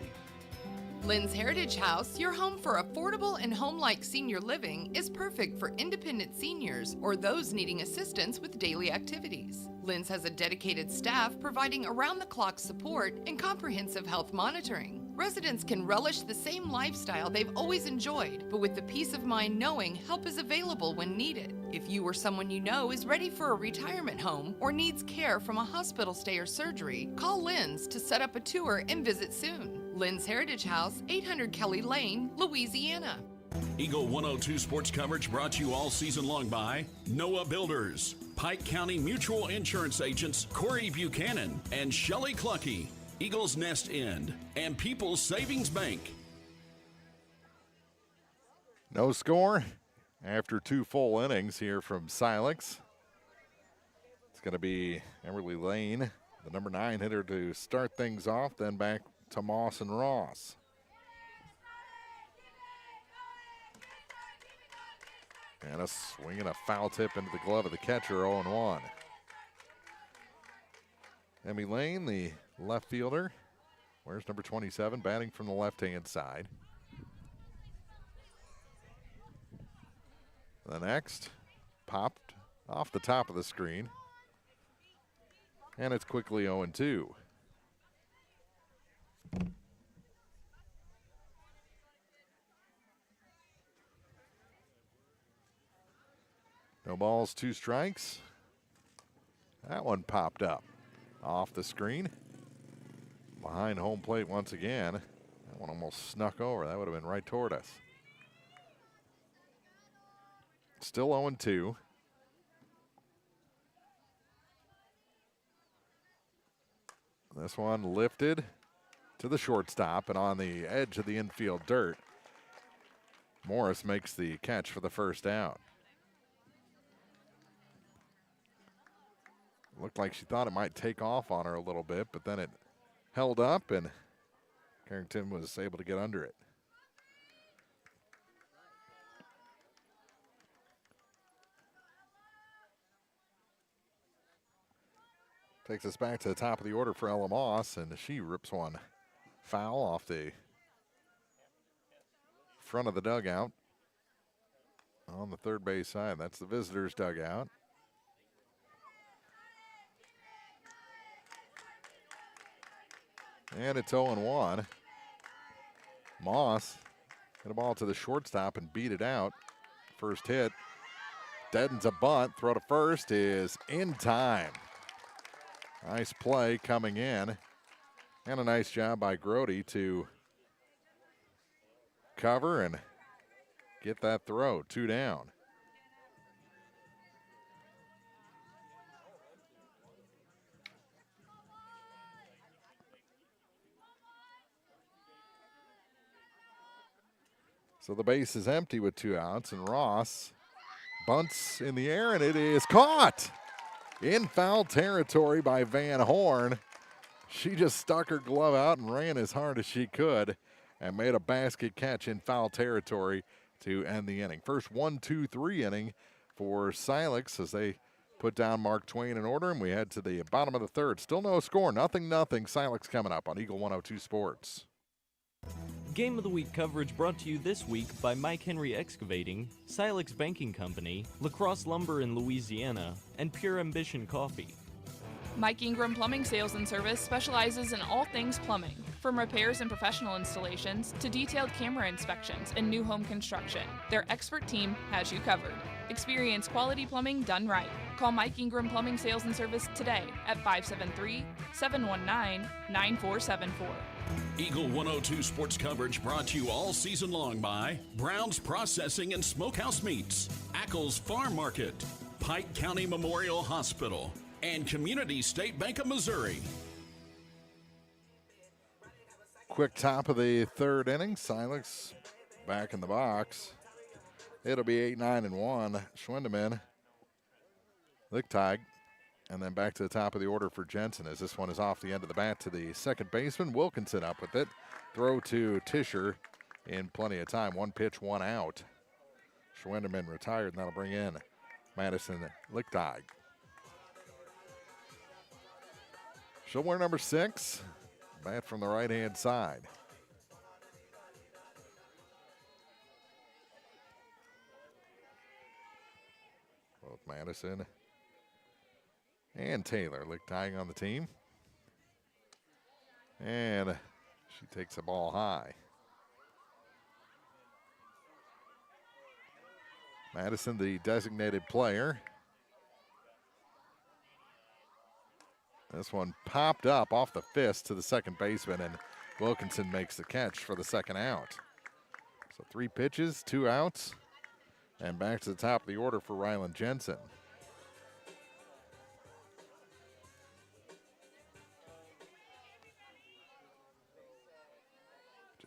Speaker 22: Lynn's Heritage House, your home for affordable and home-like senior living, is perfect for independent seniors or those needing assistance with daily activities. Lynn's has a dedicated staff providing around-the-clock support and comprehensive health monitoring. Residents can relish the same lifestyle they've always enjoyed, but with the peace of mind knowing help is available when needed. If you or someone you know is ready for a retirement home or needs care from a hospital stay or surgery, call Lynn's to set up a tour and visit soon. Lynn's Heritage House, 800 Kelly Lane, Louisiana.
Speaker 10: Eagle 102 sports coverage brought to you all season long by Noah Builders, Pike County Mutual Insurance Agents Corey Buchanan and Shelley Clucky, Eagles Nest End, and People's Savings Bank.
Speaker 3: No score after 2 full innings here from Silex. It's going to be Everly Lane, the number 9 hitter, to start things off, then back to Moss and Ross. And a swing and a foul tip into the glove of the catcher, 0-1. Emmy Lane, the left fielder, Where's number 27? Batting from the left-hand side. The next popped off the top of the screen. And it's quickly 0-2. No balls, 2 strikes. That one popped up off the screen. Behind home plate once again. That one almost snuck over. That would have been right toward us. Still 0-2. This one lifted to the shortstop and on the edge of the infield dirt. Morris makes the catch for the first out. Looked like she thought it might take off on her a little bit, but then it held up and Carrington was able to get under it. Takes us back to the top of the order for Ella Moss, and she rips one foul off the front of the dugout on the third base side. That's the visitors' dugout. And it's 0-1. Moss hit a ball to the shortstop and beat it out. First hit deadens a bunt. Throw to first is in time. Nice play coming in. And a nice job by Grody to cover and get that throw. 2 down. So the base is empty with 2 outs, and Ross bunts in the air, and it is caught in foul territory by Van Horn. She just stuck her glove out and ran as hard as she could and made a basket catch in foul territory to end the inning. First 1-2-3 inning for Silex as they put down Mark Twain in order, and we head to the bottom of the third. Still no score, 0-0. Silex coming up on Eagle 102 Sports.
Speaker 5: Game of the Week coverage brought to you this week by Mike Henry Excavating, Silex Banking Company, La Crosse Lumber in Louisiana, and Pure Ambition Coffee.
Speaker 1: Mike Ingram Plumbing Sales and Service specializes in all things plumbing, from repairs and professional installations to detailed camera inspections and new home construction. Their expert team has you covered. Experience quality plumbing done right. Call Mike Ingram Plumbing Sales and Service today at 573-719-9474.
Speaker 10: Eagle 102 sports coverage brought to you all season long by Brown's Processing and Smokehouse Meats, Ackles Farm Market, Pike County Memorial Hospital, and Community State Bank of Missouri.
Speaker 3: Quick top of the third inning. Silex back in the box. It'll be 8-9-1. Schwindeman, Lichtig, and then back to the top of the order for Jensen as this one is off the end of the bat to the second baseman. Wilkinson up with it. Throw to Tischer in plenty of time. 1 pitch, 1 out. Schwindeman retired, and that'll bring in Madison Lichtig. She'll wear number 6. Bat from the right-hand side. Both Madison and Taylor Lichtig on the team. And she takes the ball high. Madison, the designated player. This one popped up off the fist to the second baseman, and Wilkinson makes the catch for the second out. So 3 pitches, 2 outs, and back to the top of the order for Ryland Jensen.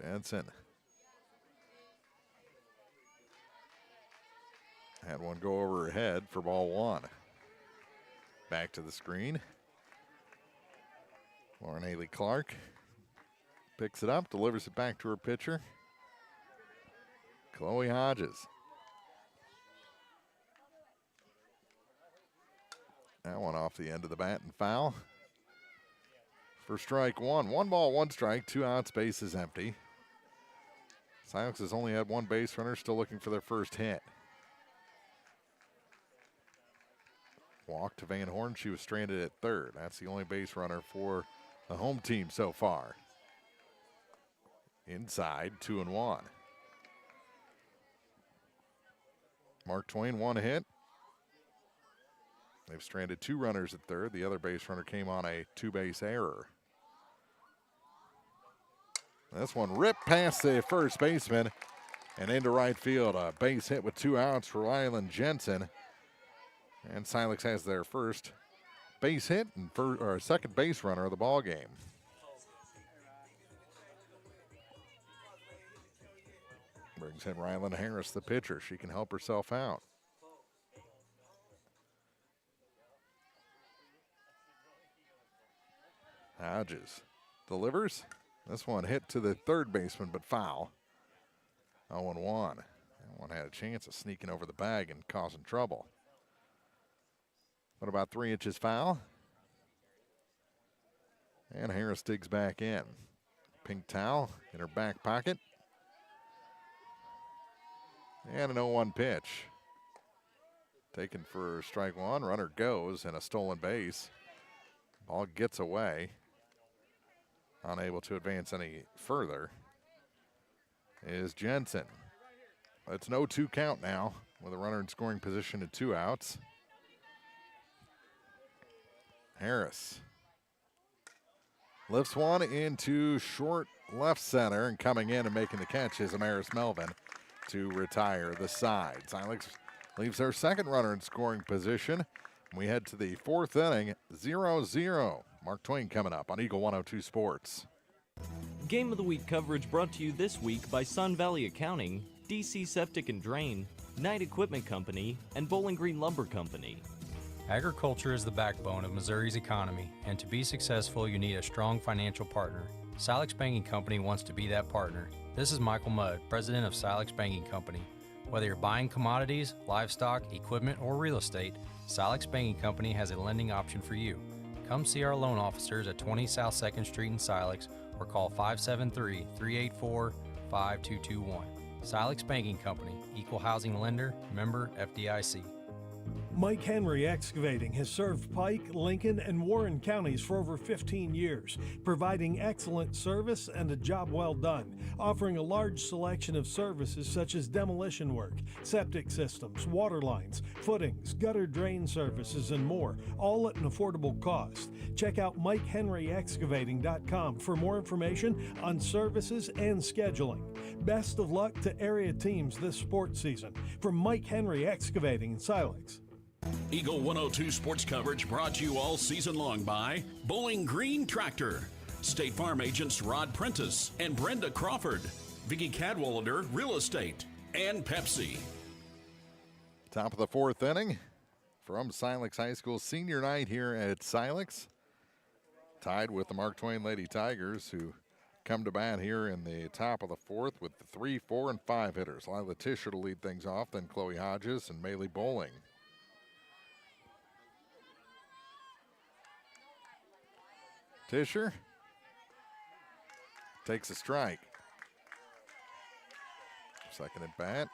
Speaker 3: Jensen had one go over her head for ball 1. Back to the screen. Lauren Haley Clark picks it up, delivers it back to her pitcher, Chloe Hodges. That one off the end of the bat and foul. for strike one. 1 ball, 1 strike, 2 outs, base is empty. Silex has only had 1 base runner, still looking for their first hit. Walk to Van Horn. She was stranded at third. That's the only base runner for the home team so far. Inside, 2-1. Mark Twain, 1 hit. They've stranded 2 runners at third. The other base runner came on a 2-base error. This one ripped past the first baseman and into right field. A base hit with 2 outs for Rylan Jensen. And Silex has their first base hit and second base runner of the ball game. Brings in Rylan Harris, the pitcher. She can help herself out. Hodges delivers. This one hit to the third baseman, but foul. 0-1. That one had a chance of sneaking over the bag and causing trouble. What about 3 inches foul? And Harris digs back in. Pink towel in her back pocket. And an 0-1 pitch. Taken for strike 1. Runner goes and a stolen base. Ball gets away. Unable to advance any further is Jensen. It's an 0-2 count now with a runner in scoring position at 2 outs. Harris lifts one into short left center, and coming in and making the catch is Amaris Melvin to retire the side. Silex leaves their second runner in scoring position. We head to the 4th inning, 0-0. Mark Twain coming up on Eagle 102 Sports.
Speaker 5: Game of the Week coverage brought to you this week by Sun Valley Accounting, DC Septic and Drain, Knight Equipment Company, and Bowling Green Lumber Company.
Speaker 2: Agriculture is the backbone of Missouri's economy, and to be successful, you need a strong financial partner. Silex Banking Company wants to be that partner. This is Michael Mudd, president of Silex Banking Company. Whether you're buying commodities, livestock, equipment, or real estate, Silex Banking Company has a lending option for you. Come see our loan officers at 20 South 2nd Street in Silex or call 573-384-5221. Silex Banking Company, Equal Housing Lender, member FDIC.
Speaker 18: Mike Henry Excavating has served Pike, Lincoln, and Warren counties for over 15 years, providing excellent service and a job well done, offering a large selection of services such as demolition work, septic systems, water lines, footings, gutter drain services, and more, all at an affordable cost. Check out MikeHenryExcavating.com for more information on services and scheduling. Best of luck to area teams this sports season. From Mike Henry Excavating in Silex.
Speaker 10: Eagle 102 sports coverage brought to you all season long by Bowling Green Tractor, State Farm agents Rod Prentice and Brenda Crawford, Vicki Cadwalader Real Estate, and Pepsi.
Speaker 3: Top of the 4th inning from Silex High School senior night here at Silex. Tied with the Mark Twain Lady Tigers, who come to bat here in the top of the 4th with the 3, 4, and 5 hitters. Lila Tischer to lead things off, then Chloe Hodges and Maylee Bowling. Tischer takes a strike. Second at bat.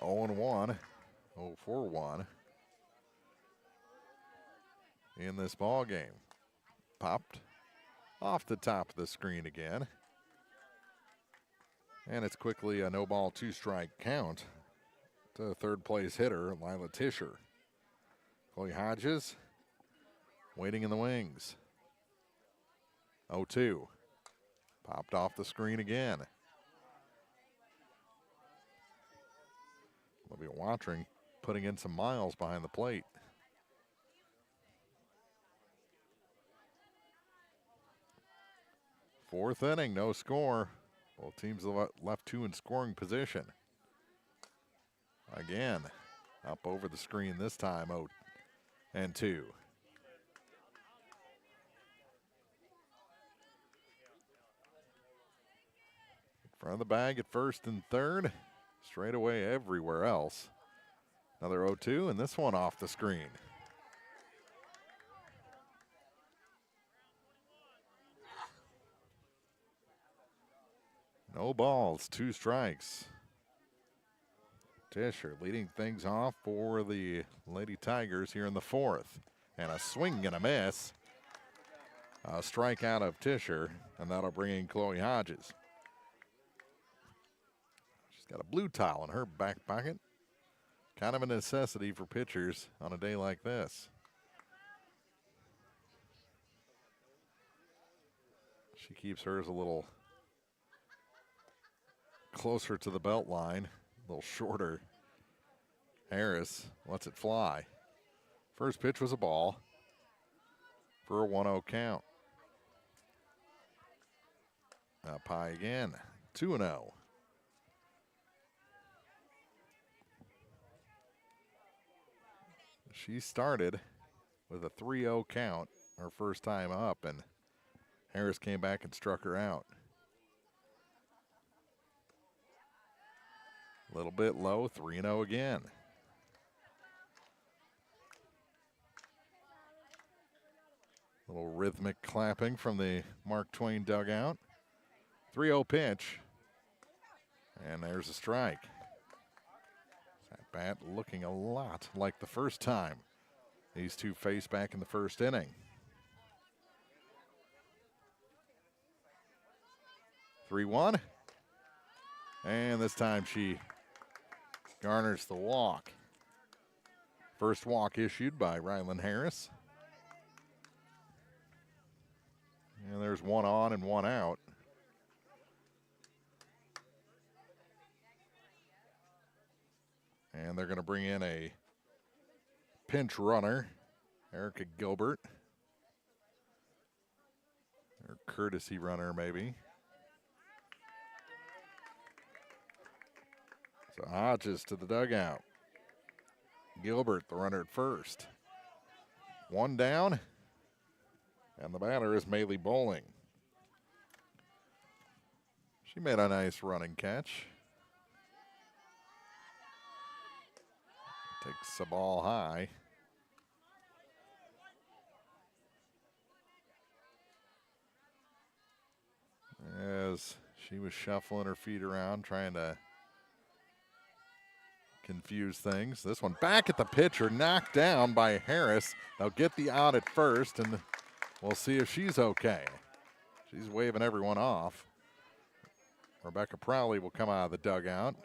Speaker 3: 0-1, 0-4-1 in this ball game. Popped off the top of the screen again. And it's quickly a no ball, 2 strike count to the 3rd place hitter, Lila Tischer. Chloe Hodges waiting in the wings. 0-2. Popped off the screen again. Olivia Watring putting in some miles behind the plate. Fourth inning, no score. Both teams left 2 in scoring position. Again, up over the screen this time, 0-2. Front of the bag at first and third. Straight away everywhere else. Another 0-2, and this one off the screen. No balls, 2 strikes. Tischer leading things off for the Lady Tigers here in the 4th. And a swing and a miss. A strikeout of Tischer, and that'll bring in Chloe Hodges. She's got a blue towel in her back pocket. Kind of a necessity for pitchers on a day like this. She keeps hers a little closer to the belt line, a little shorter. Harris lets it fly. First pitch was a ball for a 1-0 count. Up high again, 2-0. She started with a 3-0 count her first time up, and Harris came back and struck her out. A little bit low, 3-0 again. A little rhythmic clapping from the Mark Twain dugout. 3-0 pitch, and there's a strike. That bat looking a lot like the first time these two faced back in the first inning. 3-1, and this time she garners the walk. First walk issued by Rylan Harris. And there's 1 on and 1 out. And they're going to bring in a pinch runner, Erica Gilbert. Or courtesy runner, maybe. So Hodges to the dugout. Gilbert, the runner at first. 1 down. And the batter is Maylee Bowling. She made a nice running catch. Takes the ball high. As she was shuffling her feet around, trying to confuse things. This one back at the pitcher, knocked down by Harris. They'll get the out at first, and we'll see if she's okay. She's waving everyone off. Rebecca Prowley will come out of the dugout,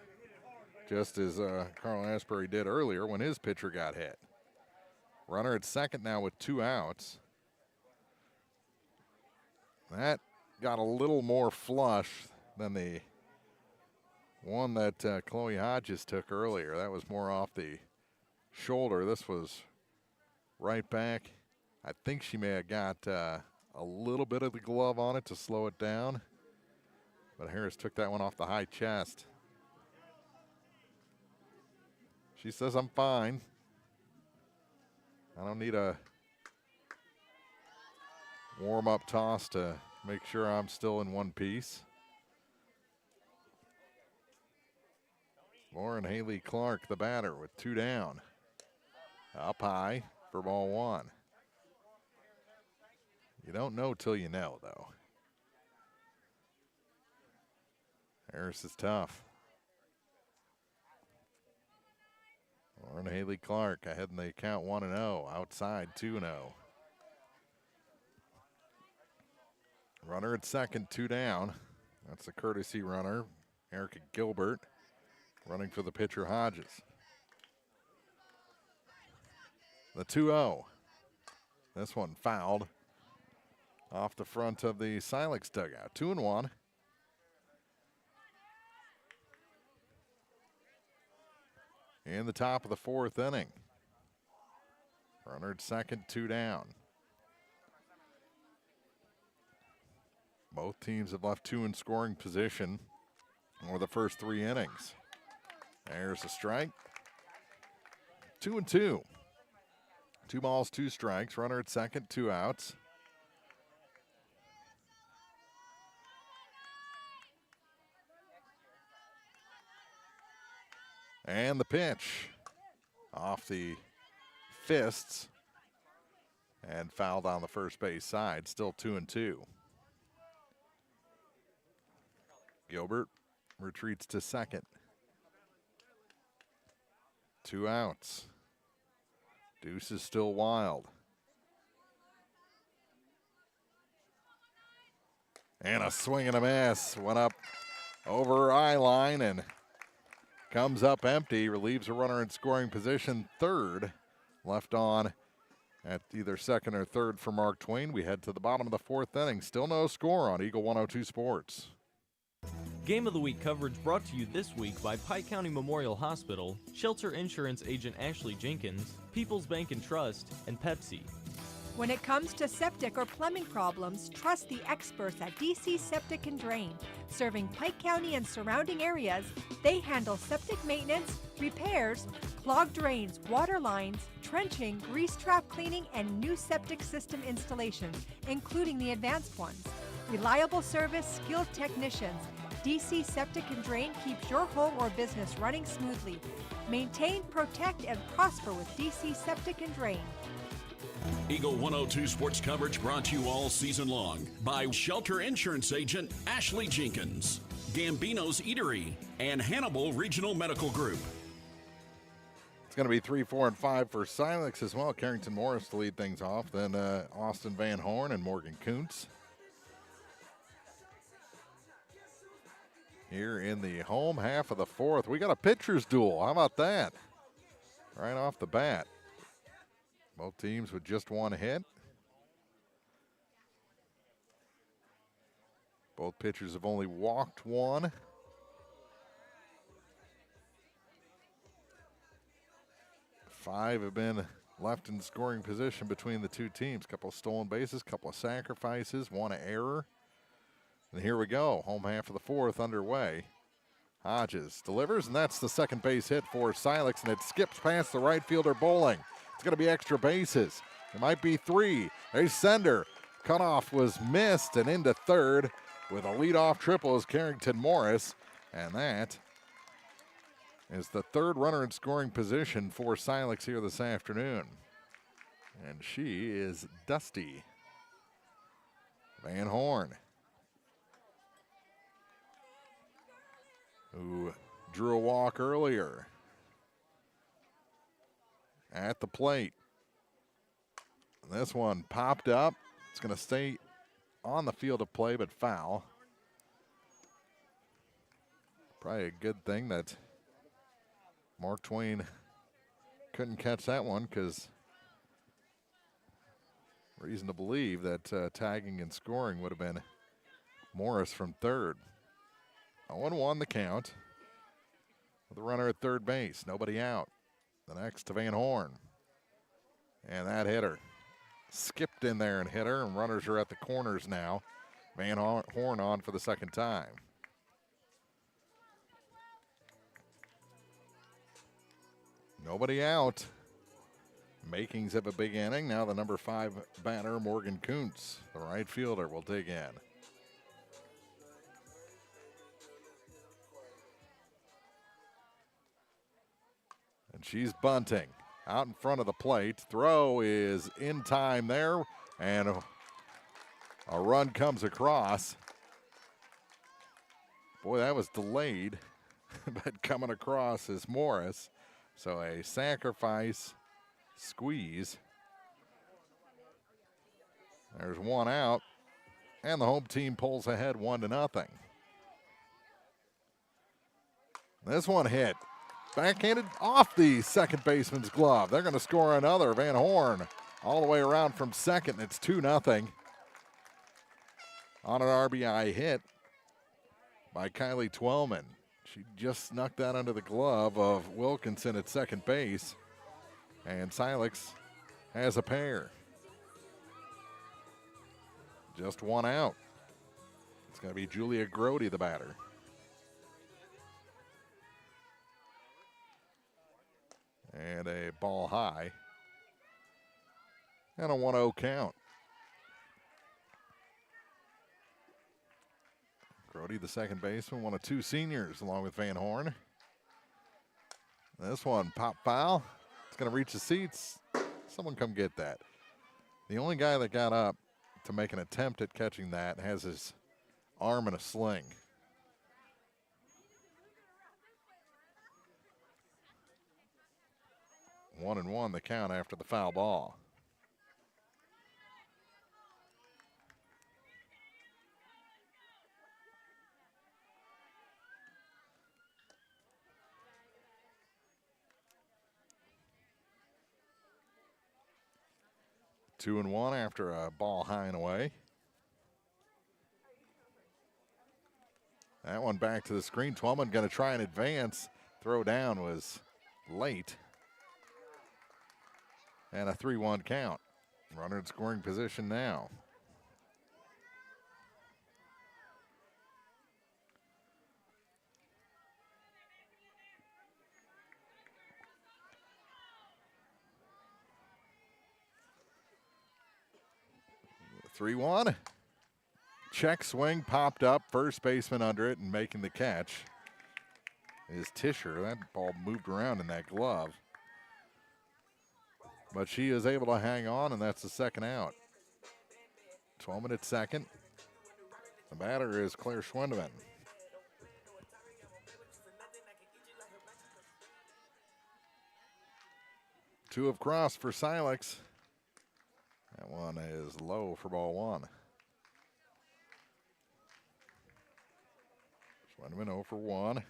Speaker 3: just as Carl Asbury did earlier when his pitcher got hit. Runner at second now with 2 outs. That got a little more flush than the one that Chloe Hodges took earlier. That was more off the shoulder. This was right back. I think she may have got a little bit of the glove on it to slow it down. But Harris took that one off the high chest. She says, I'm fine. I don't need a warm-up toss to make sure I'm still in one piece. Lauren Haley Clark, the batter, with 2 down. Up high for ball 1. You don't know till you know, though. Harris is tough. Lauren Haley Clark ahead in the count 1-0. Outside 2-0. Runner at second, 2 down. That's the courtesy runner, Erica Gilbert, running for the pitcher Hodges. The 2-0. This one fouled off the front of the Silex dugout. 2-1. In the top of the 4th inning. Runner at second, 2 down. Both teams have left 2 in scoring position over the first 3 innings. There's a strike. 2-2. 2 balls, 2 strikes. Runner at second, 2 outs. And the pitch off the fists and fouled on the first base side. Still 2-2. Gilbert retreats to second. 2 outs. Deuce is still wild. And a swing and a miss. Went up over eye line and comes up empty. Relieves a runner in scoring position. Third. Left on at either second or third for Mark Twain. We head to the bottom of the 4th inning. Still no score on Eagle 102 Sports.
Speaker 5: Game of the Week coverage brought to you this week by Pike County Memorial Hospital, Shelter Insurance Agent Ashley Jenkins, People's Bank and Trust, and Pepsi.
Speaker 7: When it comes to septic or plumbing problems, trust the experts at DC Septic and Drain. Serving Pike County and surrounding areas, they handle septic maintenance, repairs, clogged drains, water lines, trenching, grease trap cleaning, and new septic system installations, including the advanced ones. Reliable service, skilled technicians. DC Septic and Drain keeps your home or business running smoothly. Maintain, protect, and prosper with DC Septic and Drain.
Speaker 10: Eagle 102 Sports coverage brought to you all season long by Shelter Insurance Agent Ashley Jenkins, Gambino's Eatery, and Hannibal Regional Medical Group.
Speaker 3: It's going to be 3, 4, and 5 for Silex as well. Carrington Morris to lead things off, then Austin Van Horn and Morgan Kuntz. Here in the home half of the 4th, we got a pitcher's duel. How about that? Right off the bat. Both teams with just 1 hit. Both pitchers have only walked 1. Five have been left in scoring position between the two teams. Couple of stolen bases, couple of sacrifices, 1 error. And here we go. Home half of the 4th underway. Hodges delivers, and that's the second base hit for Silex, and it skips past the right fielder Bowling. It's going to be extra bases. It might be 3. There's Sender. Cutoff was missed, and into third with a leadoff triple is Carrington Morris. And that is the 3rd runner in scoring position for Silex here this afternoon. And she is Dusty Van Horn, who drew a walk earlier. At the plate. This one popped up. It's going to stay on the field of play, but foul. Probably a good thing that Mark Twain couldn't catch that one, because reason to believe that tagging and scoring would have been Morris from third. 0-1 the count. With a runner at third base, nobody out. The next to Van Horn. And that hitter skipped in there and hit her, and runners are at the corners now. Van Horn on for the second time. Nobody out. Makings of a big inning. Now the number 5 batter, Morgan Kuntz, the right fielder, will dig in. And she's bunting out in front of the plate. Throw is in time there, and a run comes across. Boy, that was delayed, but coming across is Morris. So a sacrifice squeeze. There's 1 out, and the home team pulls ahead 1-0. This one hit. Backhanded off the second baseman's glove. They're going to score another. Van Horn all the way around from second. It's 2-0 on an RBI hit by Kylie Twellman. She just snuck that under the glove of Wilkinson at second base. And Silex has a pair. Just 1 out. It's going to be Julia Grody, the batter. And a ball high. And a 1-0 count. Grody, the second baseman, one of 2 seniors along with Van Horn. This one, pop foul. It's going to reach the seats. Someone come get that. The only guy that got up to make an attempt at catching that has his arm in a sling. 1-1 the count after the foul ball. Two and one after a ball high and away. That one back to the screen. Twellman going to try and advance. Throw down was late. And a 3-1 count. Runner in scoring position now. The 3-1. Check swing popped up. First baseman under it and making the catch is Tischer. That ball moved around in that glove. But she is able to hang on, and that's the second out. 12 at second. The batter is Claire Schwendeman. Two of cross for Silex. That one is low for ball one. Schwendeman 0 for 1.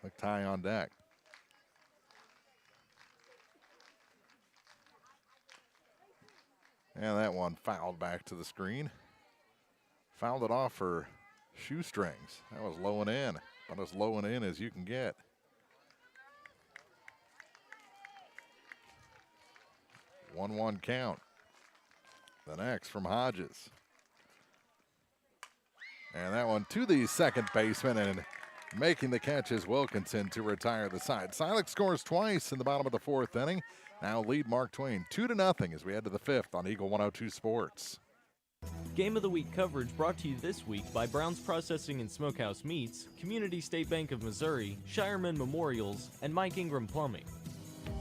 Speaker 3: A tie on deck. And that one fouled back to the screen. Fouled it off for shoestrings. That was low and in. About as low and in as you can get. One count. The next from Hodges. And that one to the second baseman, and making the catch is Wilkinson to retire the side. Silex scores twice in the bottom of the fourth inning. Now lead Mark Twain 2-0 as we head to the fifth on Eagle 102 Sports.
Speaker 5: Game of the Week coverage brought to you this week by Brown's Processing and Smokehouse Meats, Community State Bank of Missouri, Shireman Memorials, and Mike Ingram Plumbing.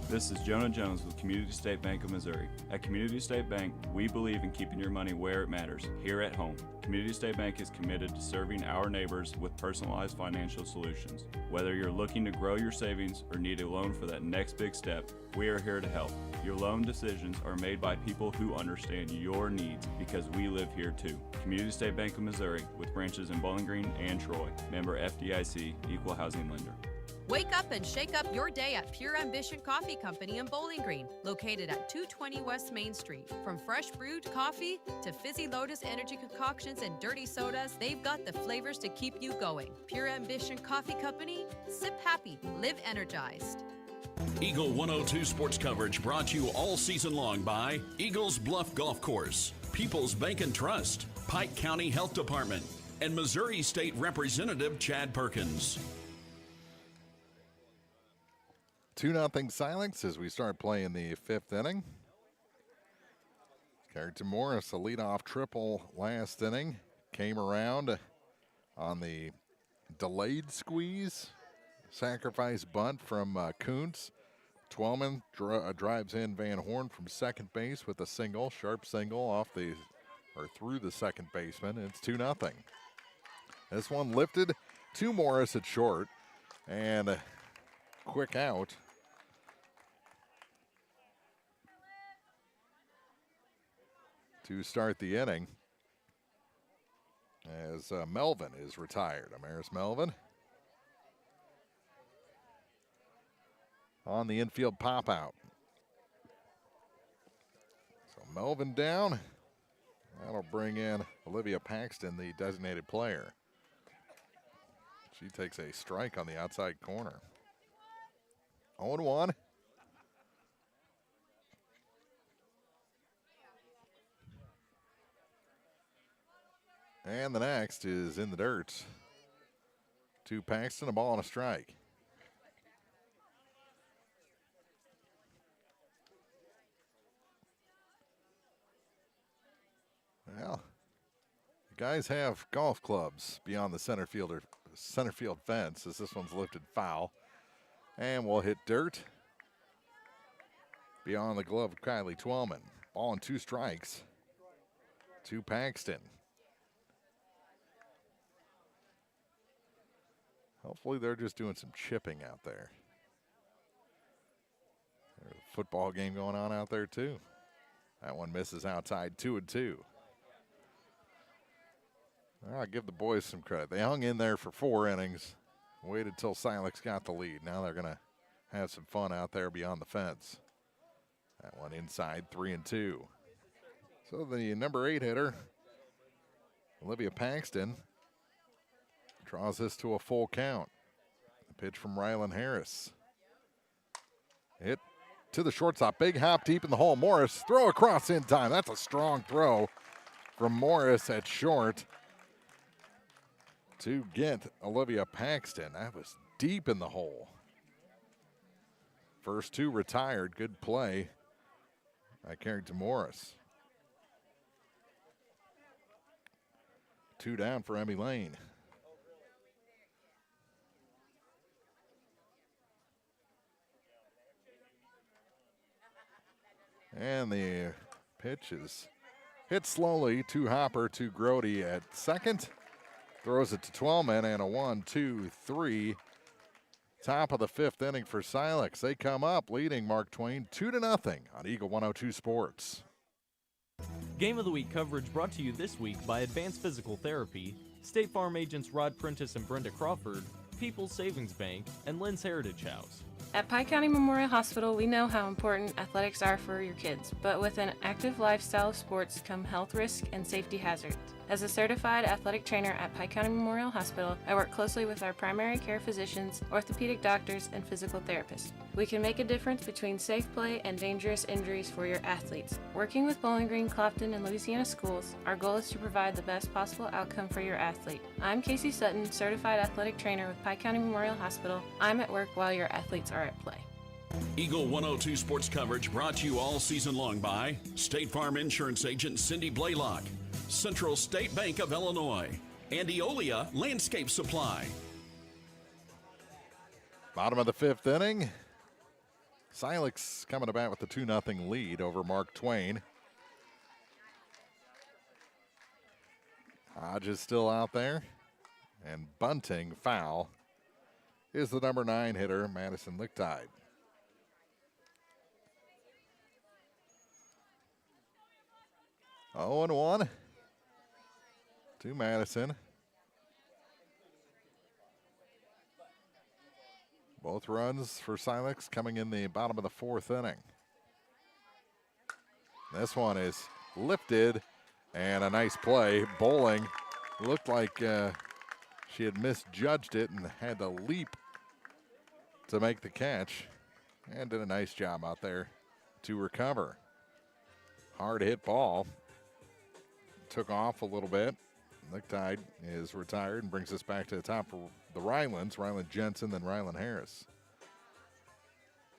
Speaker 8: This is Jonah Jones with Community State Bank of Missouri. At Community State Bank, we believe in keeping your money where it matters, here at home. Community State Bank is committed to serving our neighbors with personalized financial solutions. Whether you're looking to grow your savings or need a loan for that next big step, we are here to help. Your loan decisions are made by people who understand your needs because we live here too. Community State Bank of Missouri with branches in Bowling Green and Troy. Member FDIC, Equal Housing Lender.
Speaker 9: Wake up and shake up your day at Pure Ambition Coffee Company in Bowling Green, located at 220 West Main Street. From fresh brewed coffee to Fizzy Lotus energy concoctions and dirty sodas, they've got the flavors to keep you going. Pure Ambition Coffee Company, sip happy, live energized.
Speaker 10: Eagle 102 sports coverage brought to you all season long by Eagles Bluff Golf Course, People's Bank and Trust, Pike County Health Department, and Missouri State Representative Chad Perkins.
Speaker 3: 2-0 Silex as we start playing the fifth inning. Carrington Morris, a leadoff triple last inning, came around on the delayed squeeze. Sacrifice bunt from Kuntz. Twellman drives in Van Horn from second base with a single, sharp single off the or through the second baseman. It's 2-0. This one lifted to Morris at short, and a quick out. To start the inning as Melvin is retired. Amaris Melvin on the infield pop out. So Melvin down. That'll bring in Olivia Paxton, the designated player. She takes a strike on the outside corner. 0-1. And the next is in the dirt. To Paxton, a ball and a strike. Well, the guys have golf clubs beyond the center field fence as this one's lifted foul. And we'll hit dirt beyond the glove of Kylie Twellman. Ball and two strikes to Paxton. Hopefully they're just doing some chipping out there. There's a football game going on out there too. That one misses outside, 2-2. I'll give the boys some credit. They hung in there for 4 innings, waited till Silex got the lead. Now they're going to have some fun out there beyond the fence. That one inside, 3-2. So the number 8 hitter, Olivia Paxton, draws this to a full count. The pitch from Rylan Harris. Hit to the shortstop. Big hop deep in the hole. Morris, throw across in time. That's a strong throw from Morris at short to get Olivia Paxton. That was deep in the hole. First 2 retired. Good play by Carrington Morris. 2 down for Emmy Lane. And the pitch is hit slowly to Hopper, to Grody at second. Throws it to Twellman, and a 1-2-3. Top of the 5th inning for Silex. They come up leading Mark Twain 2-0 on Eagle 102 Sports.
Speaker 5: Game of the Week coverage brought to you this week by Advanced Physical Therapy, State Farm agents Rod Prentice and Brenda Crawford, People's Savings Bank, and Lynn's Heritage House.
Speaker 11: At Pike County Memorial Hospital, we know how important athletics are for your kids, but with an active lifestyle of sports come health risks and safety hazards. As a certified athletic trainer at Pike County Memorial Hospital, I work closely with our primary care physicians, orthopedic doctors, and physical therapists. We can make a difference between safe play and dangerous injuries for your athletes. Working with Bowling Green, Clopton, and Louisiana schools, our goal is to provide the best possible outcome for your athlete. I'm Casey Sutton, certified athletic trainer with Pike County Memorial Hospital. I'm at work while your athletes are at play.
Speaker 10: Eagle 102 sports coverage brought to you all season long by State Farm Insurance Agent Cindy Blaylock, Central State Bank of Illinois, and Eolia Landscape Supply.
Speaker 3: Bottom of the 5th inning. Silex coming to bat with the 2-0 lead over Mark Twain. Hodge is still out there. And bunting foul is the number 9 hitter, Madison Lichtide. Oh, and 1 to Madison. Both runs for Silex coming in the bottom of the 4th inning. This one is lifted, and a nice play. Bowling looked like she had misjudged it and had to leap to make the catch, and did a nice job out there to recover. Hard hit ball. Took off a little bit. Lichtide is retired and brings us back to the top for the Rylands. Rylan Jensen, then Rylan Harris.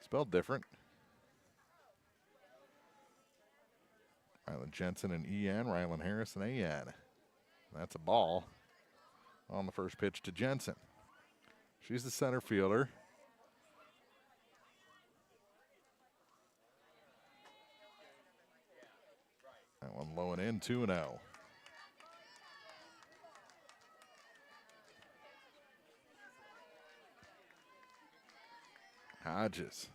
Speaker 3: Spelled different. Rylan Jensen and E-N, Rylan Harris and A-N. That's a ball on the first pitch to Jensen. She's the center fielder. That one low and in, 2-0. Hodges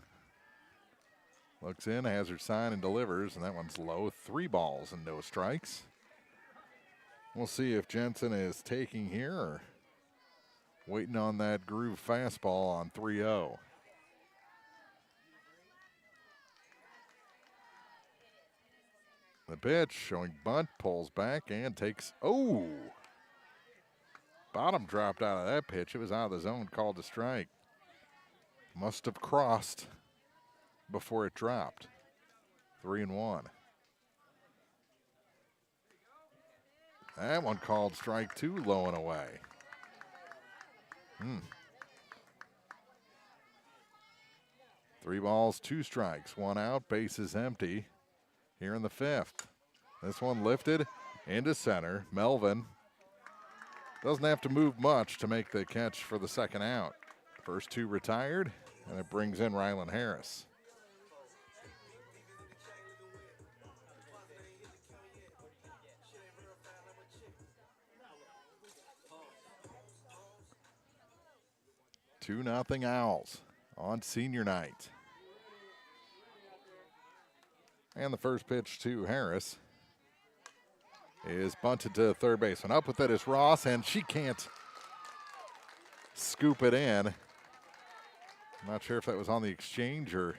Speaker 3: looks in, has her sign, and delivers, and that one's low. 3 balls and no strikes. We'll see if Jensen is taking here or waiting on that groove fastball on 3-0. The pitch showing bunt, pulls back and takes, oh! Bottom dropped out of that pitch. It was out of the zone, called a strike. Must have crossed before it dropped. 3-1. That one called strike 2, low and away. 3 balls, 2 strikes, 1 out, bases empty here in the 5th. This one lifted into center. Melvin doesn't have to move much to make the catch for the 2nd out. First 2 retired, and it brings in Rylan Harris. Two-0 Owls on senior night. And the first pitch to Harris is bunted to third base. And up with it is Ross, and she can't scoop it in. I'm not sure if that was on the exchange or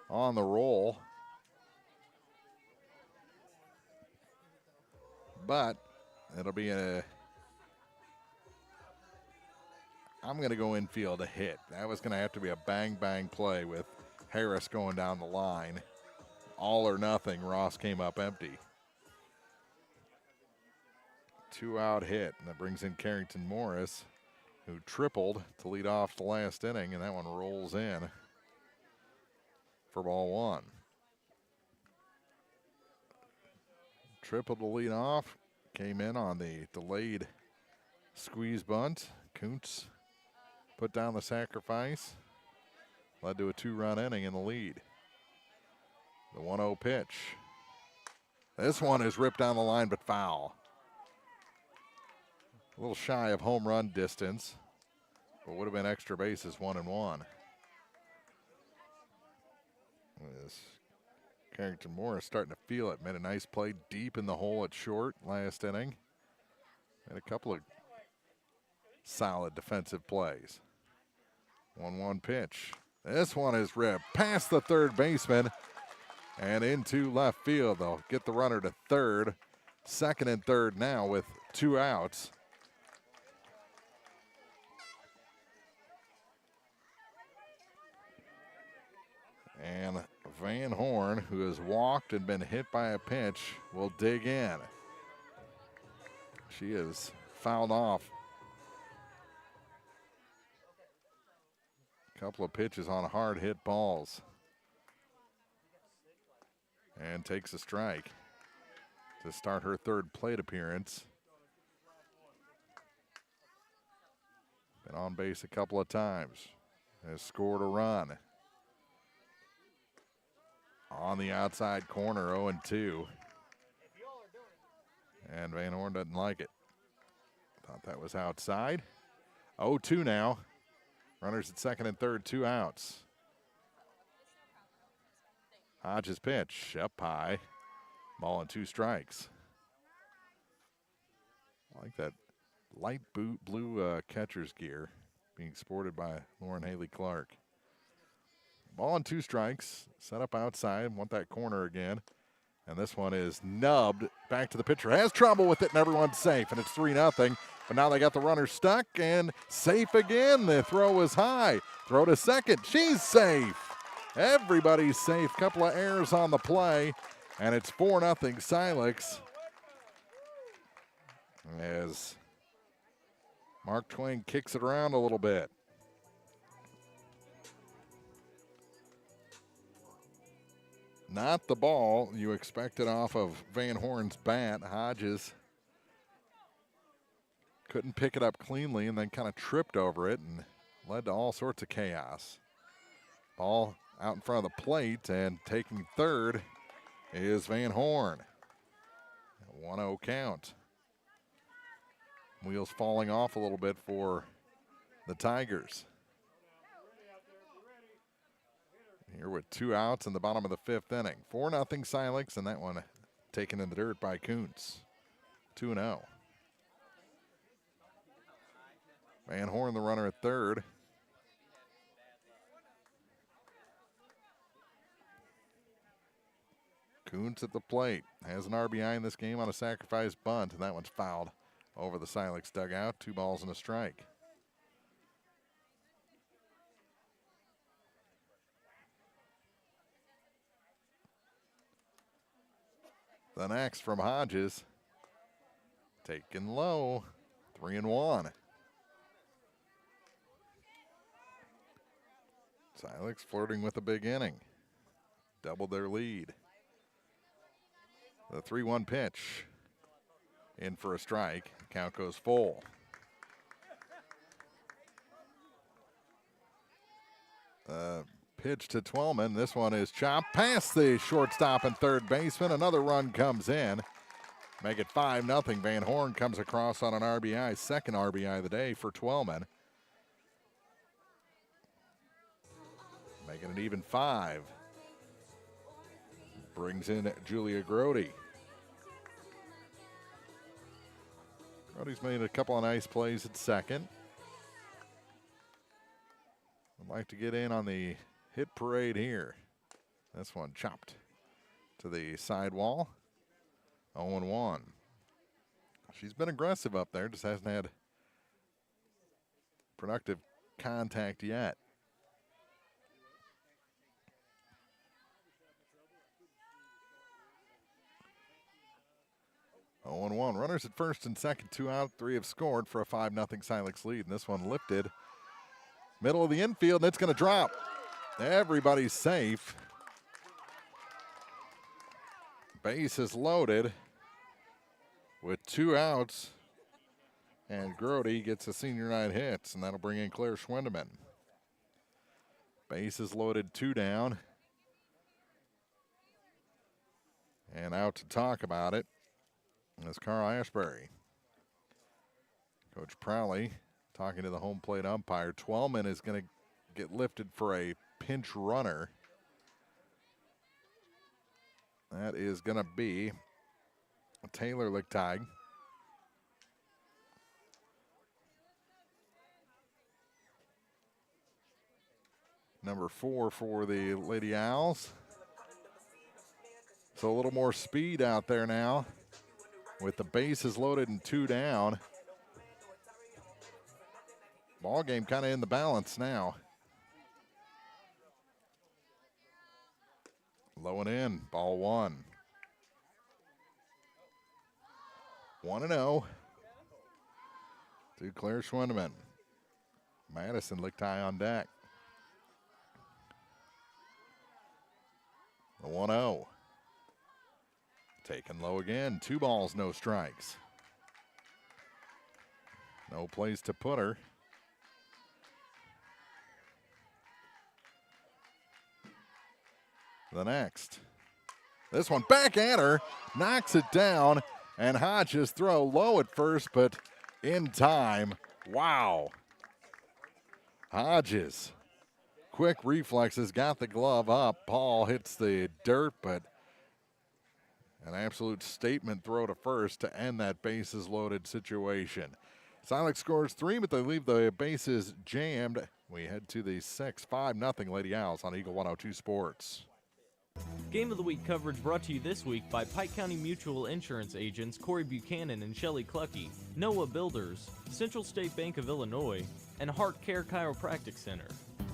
Speaker 3: on the roll. But it'll be I'm going to go infield a hit. That was going to have to be a bang-bang play with Harris going down the line. All or nothing, Ross came up empty. 2-out hit, and that brings in Carrington Morris, who tripled to lead off the last inning, and that one rolls in for ball one. Triple to lead off, came in on the delayed squeeze bunt. Kuntz put down the sacrifice, led to a 2-run inning in the lead. The 1-0 pitch. This one is ripped down the line, but foul. A little shy of home run distance, but would have been extra bases, 1-1. This Carrington Morris starting to feel it. Made a nice play deep in the hole at short last inning. Made a couple of solid defensive plays. 1-1 pitch. This one is ripped past the third baseman and into left field. They'll get the runner to third. Second and third now with 2 outs. And Van Horn, who has walked and been hit by a pitch, will dig in. She is fouled off a couple of pitches on hard hit balls. And takes a strike to start her third plate appearance. Been on base a couple of times. Has scored a run. On the outside corner, 0-2. And Van Horn doesn't like it. Thought that was outside. 0-2 now. Runners at second and third, 2 outs. Hodges pitch, up high. Ball and 2 strikes. I like that light blue catcher's gear being sported by Lauren Haley Clark. Ball and 2 strikes, set up outside, want that corner again. And this one is nubbed. Back to the pitcher, has trouble with it, and everyone's safe, and it's 3-0. But now they got the runner stuck and safe again. The throw was high. Throw to second, she's safe. Everybody's safe, couple of errors on the play, and it's 4-0 Silex. As Mark Twain kicks it around a little bit. Not the ball you expected off of Van Horn's bat. Hodges couldn't pick it up cleanly and then kind of tripped over it and led to all sorts of chaos. Ball out in front of the plate, and taking third is Van Horn. 1-0 count. Wheels falling off a little bit for the Tigers. Here with 2 outs in the bottom of the 5th inning. 4-0 Silex, and that one taken in the dirt by Kuntz. 2-0. Van Horn, the runner at third. Kuntz at the plate. Has an RBI in this game on a sacrifice bunt, and that one's fouled over the Silex dugout. 2 balls and a strike. The next from Hodges. Taken low. 3-1. Silex flirting with a big inning. Doubled their lead. The 3-1 pitch. In for a strike. Count goes full. Pitch to Twellman. This one is chopped past the shortstop and third baseman. Another run comes in. Make it 5-0. Van Horn comes across on an RBI. Second RBI of the day for Twellman. Making it even 5. Brings in Julia Grody. Grody's made a couple of nice plays at second. I'd like to get in on the hit parade here. This one chopped to the sidewall. 0-1. She's been aggressive up there, just hasn't had productive contact yet. Oh, 1. Runners at first and second, 2 out, 3 have scored for a 5-0 Silex lead. And this one lifted. Middle of the infield, and it's going to drop. Everybody's safe. Base is loaded with 2 outs. And Grody gets a senior night hits, and that'll bring in Claire Schwindeman. Base is loaded, 2 down. And out to talk about it is Carl Ashbury. Coach Prowley talking to the home plate umpire. Twellman is going to get lifted for a pinch runner. That is going to be Taylor Lichtig. Number 4 for the Lady Owls. So a little more speed out there now with the bases loaded and 2 down. Ball game kind of in the balance now. Low and in, ball 1. 1-0 to Claire Schwindeman. Madison Lichtig on deck. The 1-0. Taken low again. 2 balls, no strikes. No place to put her. The next. This one back at her. Knocks it down. And Hodges throw low at first, but in time. Wow. Hodges. Quick reflexes, got the glove up. Ball hits the dirt, but an absolute statement throw to first to end that bases loaded situation. Silex scores 3, but they leave the bases jammed. We head to the 5-0 Lady Owls on Eagle 102 Sports.
Speaker 5: Game of the Week coverage brought to you this week by Pike County Mutual Insurance agents Corey Buchanan and Shelley Clucky, Noah Builders, Central State Bank of Illinois, and Heart Care Chiropractic Center.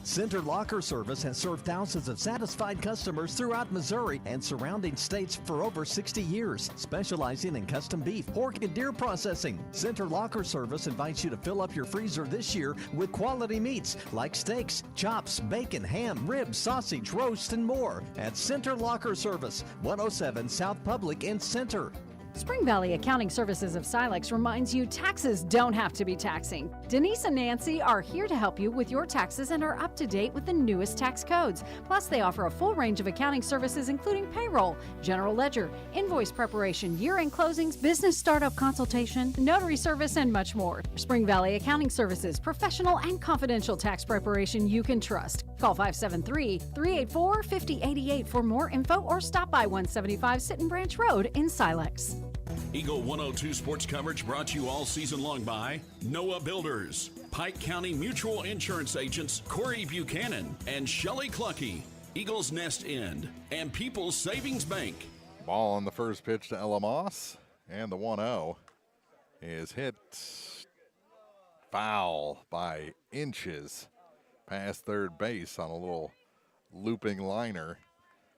Speaker 12: Center Locker Service has served thousands of satisfied customers throughout Missouri and surrounding states for over 60 years, specializing in custom beef, pork, and deer processing. Center Locker Service invites you to fill up your freezer this year with quality meats like steaks, chops, bacon, ham, ribs, sausage, roast, and more at Center Locker Service, 107 South Public in Center.
Speaker 13: Spring Valley Accounting Services of Silex reminds you taxes don't have to be taxing. Denise and Nancy are here to help you with your taxes and are up to date with the newest tax codes. Plus, they offer a full range of accounting services including payroll, general ledger, invoice preparation, year-end closings, business startup consultation, notary service, and much more. Spring Valley Accounting Services, professional and confidential tax preparation you can trust. Call 573-384-5088 for more info or stop by 175 Sitten Branch Road in Silex.
Speaker 10: Eagle 102 sports coverage brought to you all season long by Noah Builders, Pike County Mutual Insurance agents Corey Buchanan and Shelley Clucky, Eagles Nest End, and People's Savings Bank.
Speaker 3: Ball on the first pitch to Ella Moss, and the 1-0 is hit foul by inches past third base on a little looping liner.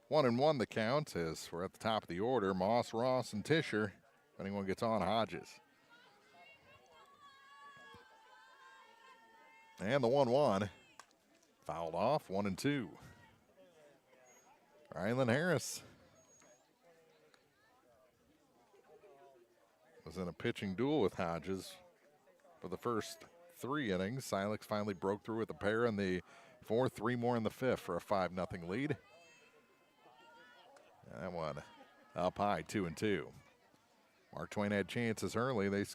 Speaker 3: 1-1 the count as we're at the top of the order. Moss, Ross, and Tischer. If anyone gets on, Hodges. And the 1-1 fouled off, 1-2. Rylan Harris was in a pitching duel with Hodges for the first 3 innings. Silex finally broke through with a pair in the 4th, 3 more in the 5th for a 5-0 lead. That one up high, 2-2. Mark Twain had chances early. They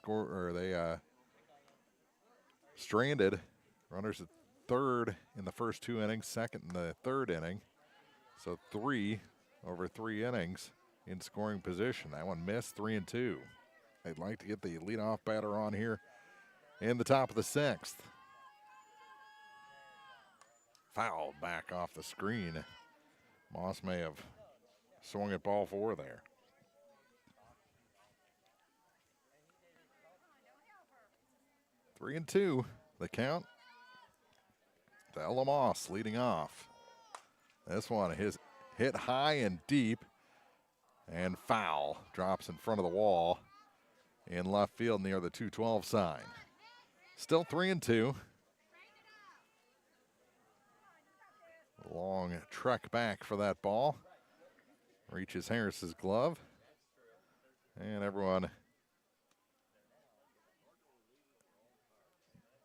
Speaker 3: stranded runners at third in the first 2 innings, second in the 3rd inning. So 3 over 3 innings in scoring position. That one missed, 3-2. They'd like to get the leadoff batter on here in the top of the 6th. Fouled back off the screen. Moss may have swung at ball 4 there. Three and two, the count. To Ella Moss leading off. This one hit high and deep and foul. Drops in front of the wall in left field near the 212 sign. Still 3-2. Long trek back for that ball. Reaches Harris's glove. And everyone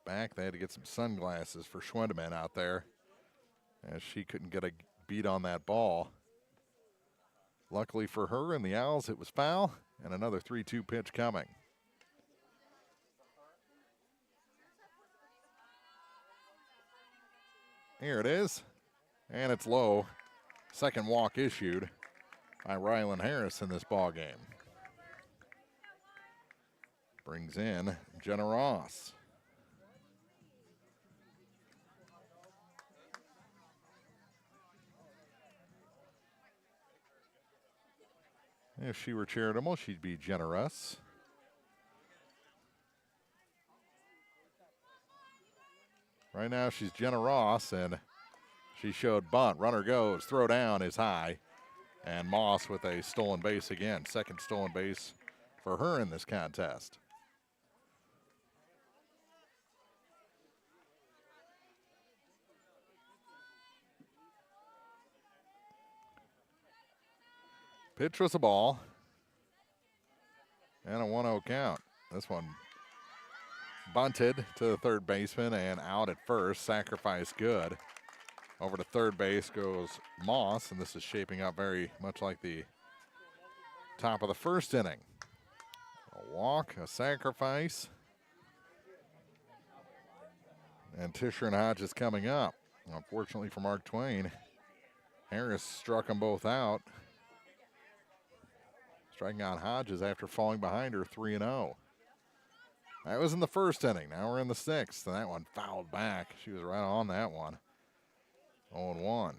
Speaker 3: back. They had to get some sunglasses for Schwendeman out there, as she couldn't get a beat on that ball. Luckily for her and the Owls, it was foul, and another 3-2 pitch coming. Here it is, and it's low. Second walk issued by Rylan Harris in this ball game. Brings in Jenna Ross. If she were charitable, she'd be generous. Right now, she's Jenna Ross, and she showed bunt. Runner goes, throw down is high. And Moss with a stolen base again. Second stolen base for her in this contest. Pitch was a ball. And a 1-0 count. This one bunted to the third baseman and out at first. Sacrifice good. Over to third base goes Moss, and this is shaping up very much like the top of the first inning. A walk, a sacrifice. And Tisher and Hodges coming up. Unfortunately for Mark Twain, Harris struck them both out. Striking out Hodges after falling behind her 3-0. That was in the first inning. Now we're in the 6th, and that one fouled back. She was right on that one. 0-1.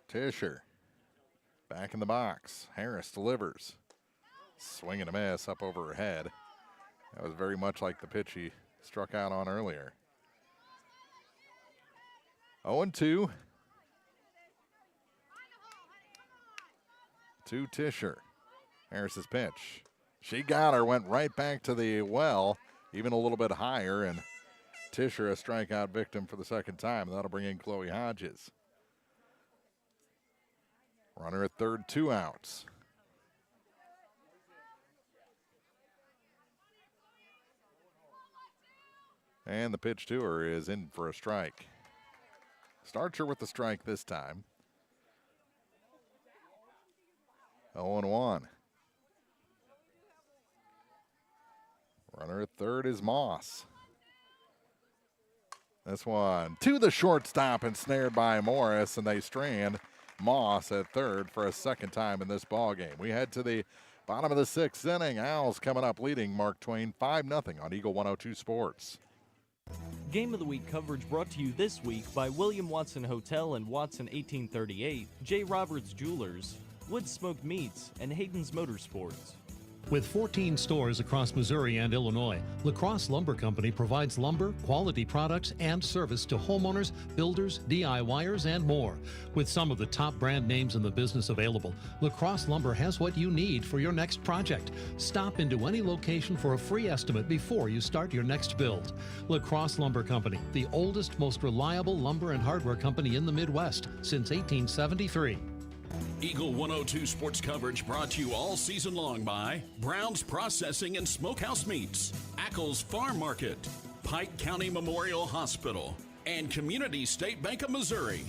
Speaker 3: Tisher back in the box. Harris delivers. Swing and a miss up over her head. That was very much like the pitch he struck out on earlier. 0-2. To Tisher. Harris's pitch. She got her, went right back to the well, even a little bit higher, and Tisher a strikeout victim for the second time. That'll bring in Chloe Hodges. Runner at third, 2 outs. And the pitch to her is in for a strike. Starcher with the strike this time. 0-1. Runner at third is Moss. This one to the shortstop and snared by Morris, and they strand Moss at third for a second time in this ball game. We head to the bottom of the 6th inning. Owls coming up leading Mark Twain 5-0 on Eagle 102 Sports.
Speaker 5: Game of the Week coverage brought to you this week by William Watson Hotel and Watson 1838, J. Roberts Jewelers, Wood Smoked Meats, and Hayden's Motorsports.
Speaker 14: With 14 stores across Missouri and Illinois, La Crosse Lumber Company provides lumber, quality products, and service to homeowners, builders, DIYers, and more. With some of the top brand names in the business available, La Crosse Lumber has what you need for your next project. Stop into any location for a free estimate before you start your next build. La Crosse Lumber Company, the oldest, most reliable lumber and hardware company in the Midwest since 1873.
Speaker 10: Eagle 102 sports coverage brought to you all season long by Brown's Processing and Smokehouse Meats, Ackles Farm Market, Pike County Memorial Hospital, and Community State Bank of Missouri.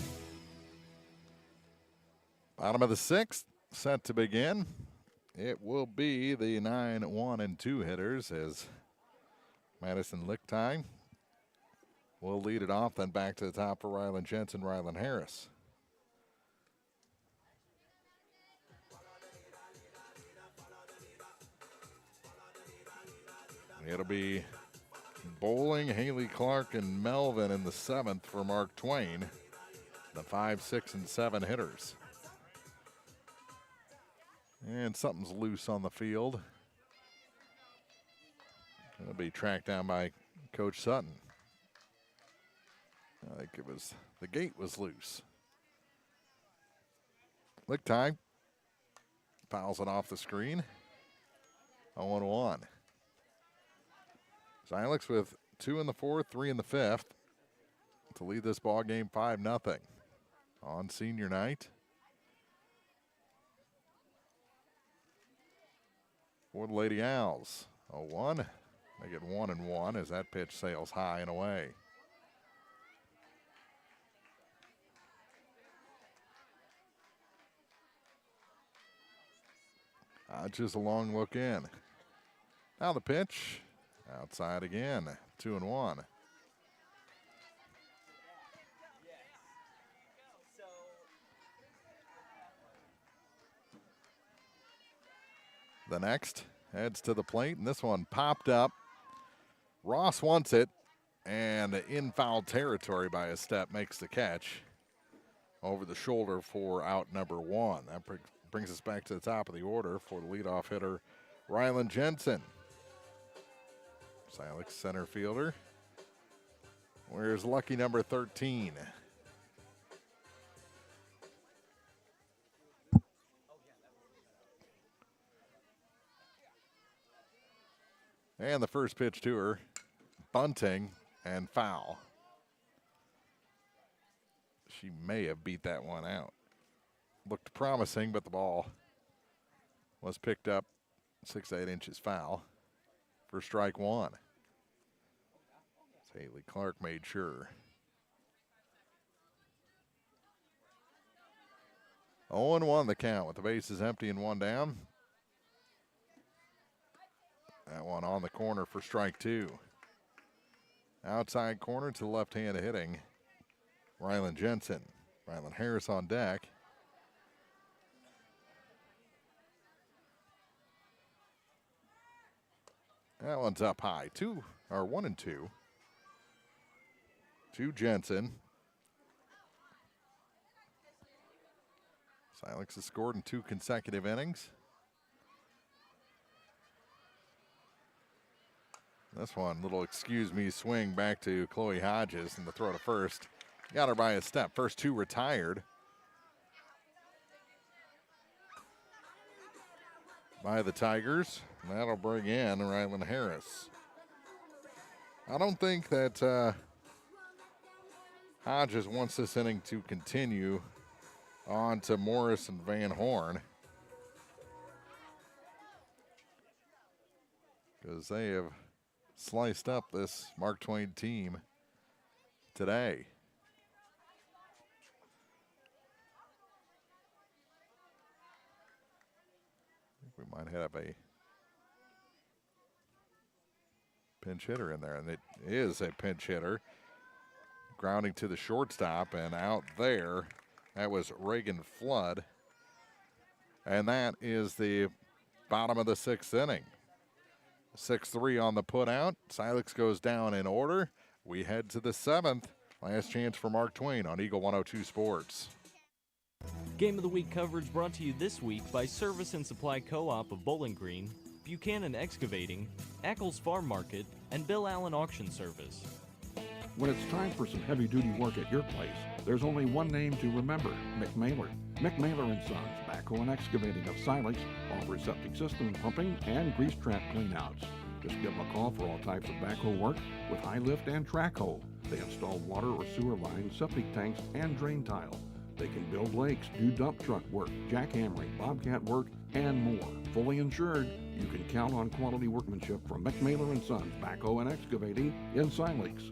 Speaker 3: Bottom of the 6th, set to begin. It will be the 9-1-2 hitters as Madison Lichtai will lead it off, then back to the top for Rylan Jensen, Rylan Harris. It'll be Bowling, Haley Clark, and Melvin in the 7th for Mark Twain, the 5, 6, and 7 hitters. And something's loose on the field. It'll be tracked down by Coach Sutton. I think the gate was loose. Lick time. Fouls it off the screen. 0-1. Silex with 2 in the 4th, 3 in the 5th to lead this ball game 5-0 on senior night. For the Lady Owls, 0-1. They get 1-1 as that pitch sails high and away. Just a long look in. Now the pitch. Outside again, 2-1. The next heads to the plate, and this one popped up. Ross wants it, and in foul territory by a step makes the catch over the shoulder for out number 1. That brings us back to the top of the order for the leadoff hitter, Rylan Jensen. Silex center fielder. Where's lucky number 13? And the first pitch to her, bunting and foul. She may have beat that one out. Looked promising, but the ball was picked up 6 to 8 inches foul for strike 1. Haley Clark made sure. 0-1 the count with the bases empty and 1 down. That one on the corner for strike 2. Outside corner to the left hand hitting Rylan Jensen. Rylan Harris on deck. That one's up high. 1-2. To Jensen. Silex has scored in 2 consecutive innings. This one, little excuse me swing back to Chloe Hodges and the throw to first. Got her by a step. First 2 retired by the Tigers. And that'll bring in Rylan Harris. I don't think that Hodges wants this inning to continue on to Morris and Van Horn, because they have sliced up this Mark Twain team today. I think we might have a pinch hitter in there, and it is a pinch hitter. Grounding to the shortstop, and out there, that was Reagan Flood. And that is the bottom of the 6th inning. 6-3 on the putout. Silex goes down in order. We head to the 7th. Last chance for Mark Twain on Eagle 102 Sports.
Speaker 5: Game of the Week coverage brought to you this week by Service and Supply Co-op of Bowling Green, Buchanan Excavating, Ackles Farm Market, and Bill Allen Auction Service.
Speaker 15: When it's time for some heavy-duty work at your place, there's only one name to remember, McMailer. McMailer & Sons, Backhoe and Excavating of Silex, offers septic system pumping and grease trap cleanouts. Just give them a call for all types of backhoe work with high lift and track hoe. They install water or sewer lines, septic tanks, and drain tile. They can build lakes, do dump truck work, jackhammering, bobcat work, and more. Fully insured, you can count on quality workmanship from McMailer & Sons, Backhoe and Excavating in Silex.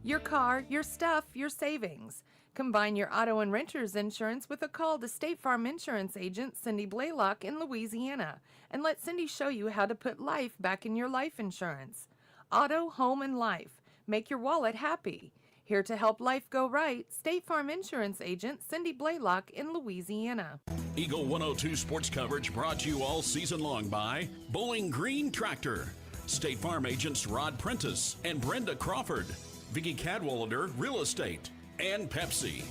Speaker 16: Your car, your stuff, your savings. Combine your auto and renter's insurance with a call to State Farm Insurance agent Cindy Blaylock in Louisiana, and let Cindy show you how to put life back in your life insurance. Auto, home, and life. Make your wallet happy. Here to help life go right, State Farm Insurance Agent Cindy Blaylock in Louisiana.
Speaker 10: Eagle 102 sports coverage brought to you all season long by Bowling Green Tractor, State Farm agents Rod Prentice and Brenda Crawford, Vicki Cadwallader Real Estate, and Pepsi.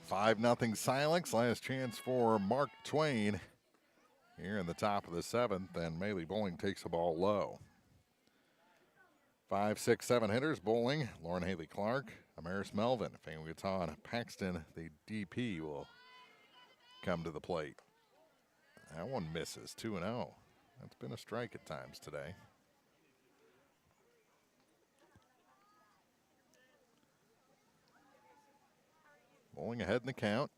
Speaker 3: 5-0 Silex. Last chance for Mark Twain here in the top of the 7th, and Maley Bowling takes the ball low. 5, 6, 7 hitters. Bowling, Lauren Haley Clark, Amaris Melvin, Fan Guiton, Paxton, the DP will come to the plate. That one misses, 2-0. That's been a strike at times today. Bowling ahead in the count.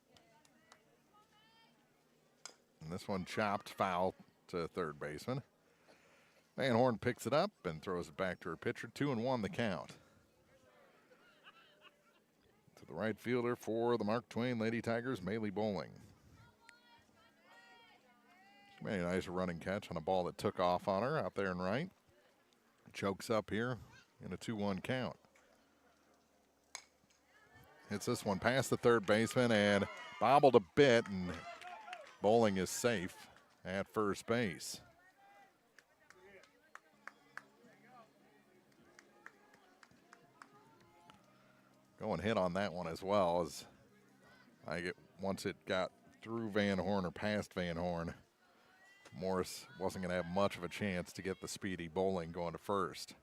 Speaker 3: And this one chopped foul to third baseman. Van Horn picks it up and throws it back to her pitcher. 2-1 the count. To the right fielder for the Mark Twain Lady Tigers, Maley Bowling. She made a nice running catch on a ball that took off on her out there in right. Chokes up here in a 2-1 count. Hits this one past the third baseman and bobbled a bit, and Bowling is safe at first base. Going hit on that one as well, as once it got through Van Horn or past Van Horn, Morris wasn't going to have much of a chance to get the speedy Bowling going to first.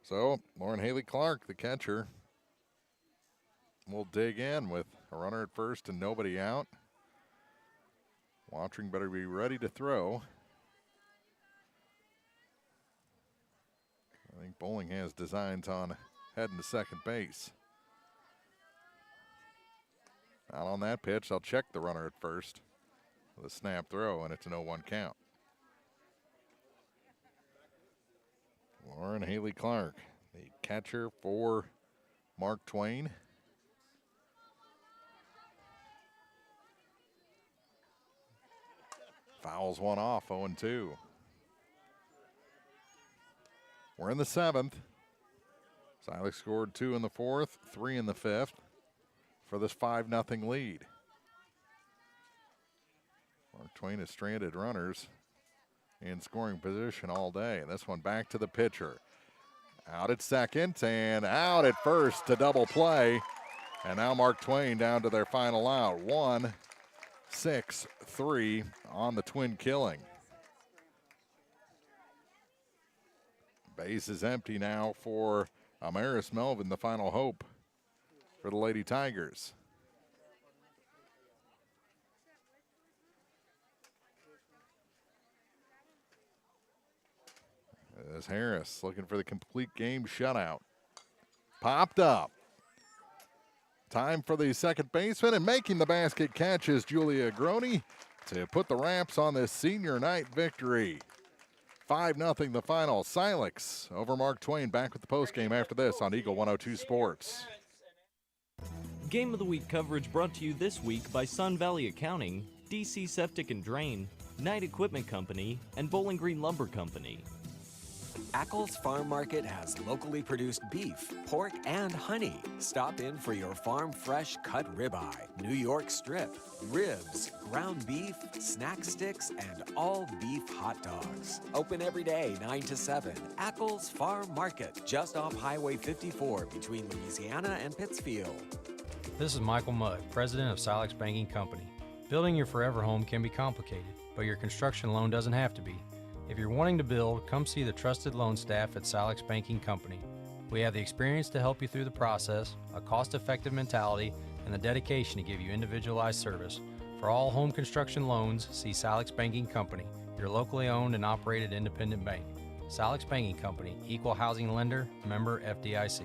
Speaker 3: So Lauren Haley Clark, the catcher, will dig in with a runner at first and nobody out. Watering better be ready to throw. I think Bowling has designs on heading to second base. Out on that pitch, they'll check the runner at first with a snap throw, and it's an 0-1 count. Lauren Haley Clark, the catcher for Mark Twain. Fouls one off, 0-2. We're in the 7th. Silex scored 2 in the 4th, 3 in the 5th for this 5-0 lead. Mark Twain has stranded runners in scoring position all day. And this one back to the pitcher. Out at second and out at first to double play. And now Mark Twain down to their final out. 1-6-3 on the twin killing. Base is empty now for Amaris Melvin, the final hope for the Lady Tigers. As Harris looking for the complete game shutout. Popped up. Time for the second baseman, and making the basket catch is Julia Groney to put the wraps on this senior night victory. 5-0 the final. Silex over Mark Twain. Back with the postgame after this on Eagle 102 Sports.
Speaker 5: Game of the Week coverage brought to you this week by Sun Valley Accounting, DC Septic and Drain, Knight Equipment Company, and Bowling Green Lumber Company.
Speaker 6: Ackles Farm Market has locally produced beef, pork, and honey. Stop in for your farm fresh cut ribeye, New York strip, ribs, ground beef, snack sticks, and all beef hot dogs. Open every day 9 to 7. Ackles Farm Market, just off Highway 54 between Louisiana and Pittsfield.
Speaker 2: This is Michael Mudd, president of Silex Banking Company. Building your forever home can be complicated, but your construction loan doesn't have to be. If you're wanting to build, come see the trusted loan staff at Silex Banking Company. We have the experience to help you through the process, a cost-effective mentality, and the dedication to give you individualized service. For all home construction loans, see Silex Banking Company, your locally owned and operated independent bank. Silex Banking Company, equal housing lender, member FDIC.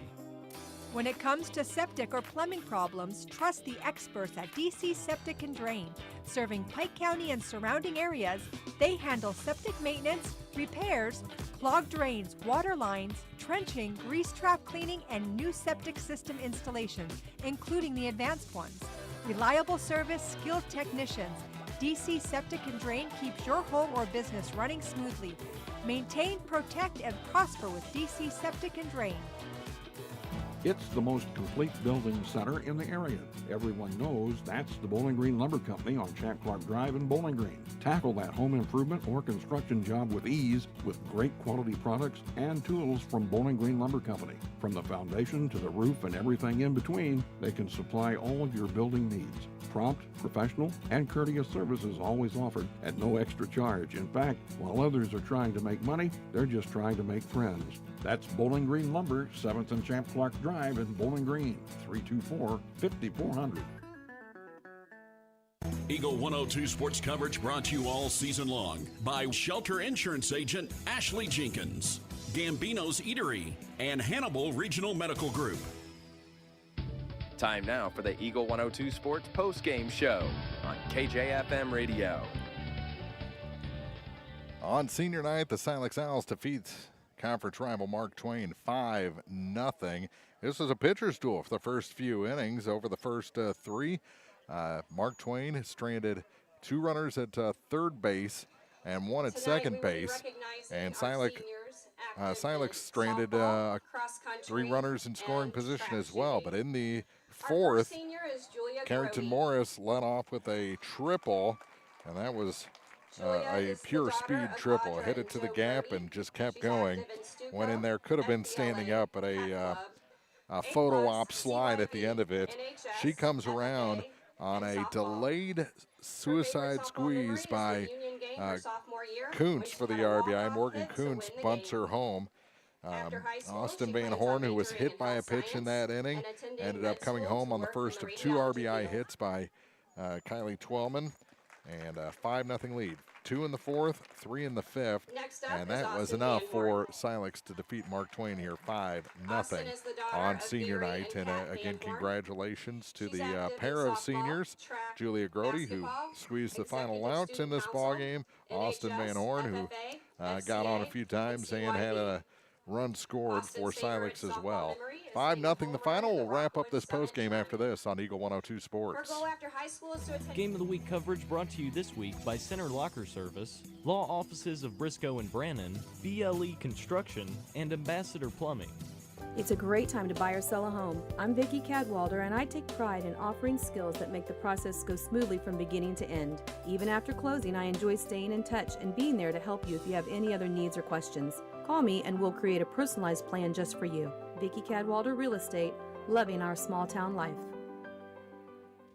Speaker 7: When it comes to septic or plumbing problems, trust the experts at DC Septic and Drain. Serving Pike County and surrounding areas, they handle septic maintenance, repairs, clogged drains, water lines, trenching, grease trap cleaning, and new septic system installations, including the advanced ones. Reliable service, skilled technicians. DC Septic and Drain keeps your home or business running smoothly. Maintain, protect, and prosper with DC Septic and Drain.
Speaker 15: It's the most complete building center in the area. Everyone knows that's the Bowling Green Lumber Company on Chad Clark Drive in Bowling Green. Tackle that home improvement or construction job with ease with great quality products and tools from Bowling Green Lumber Company. From the foundation to the roof and everything in between, they can supply all of your building needs. Prompt, professional, and courteous service is always offered at no extra charge. In fact, while others are trying to make money, they're just trying to make friends. That's Bowling Green Lumber, 7th and Champ Clark Drive in Bowling Green, 324-5400.
Speaker 10: Eagle 102 sports coverage brought to you all season long by Shelter Insurance Agent Ashley Jenkins, Gambino's Eatery, and Hannibal Regional Medical Group.
Speaker 4: Time now for the Eagle 102 Sports post-game show on KJFM Radio.
Speaker 3: On senior night, the Silex Owls defeat conference rival Mark Twain 5-0. This was a pitcher's duel for the first few innings. Over the first three, Mark Twain stranded 2 runners at third base and 1 at second base. And Silex stranded 3 runners in scoring position as well. But in the fourth, Carrington Morris led off with a triple, and that was a pure speed triple. Hit it to the gap and just kept going. Went in there, could have been standing up, but a photo op slide at the end of it. She comes around on a delayed suicide squeeze by Kuntz for the RBI. Morgan Kuntz bunts her home. Austin Van Horn, who was hit by a pitch in that inning, ended up coming home on the first of 2 RBI hits by Kylie Twellman, and a 5-0 lead. 2 in the fourth, 3 in the fifth, and that was enough for Silex to defeat Mark Twain here 5-0 on senior night. And again, congratulations to the pair of seniors, Julia Grody, who squeezed the final outs in this ballgame, Austin Van Horn, who got on a few times and had a run scored for Silex as well. 5-0 the final. We'll wrap up this postgame after this on Eagle 102 Sports.
Speaker 5: Game of the Week coverage brought to you this week by Center Locker Service, Law Offices of Briscoe and Brannon, BLE Construction, and Ambassador Plumbing.
Speaker 17: It's a great time to buy or sell a home. I'm Vicki Cadwalder, and I take pride in offering skills that make the process go smoothly from beginning to end. Even after closing, I enjoy staying in touch and being there to help you if you have any other needs or questions. Call me and we'll create a personalized plan just for you. Vicki Cadwalder Real Estate, loving our small town life.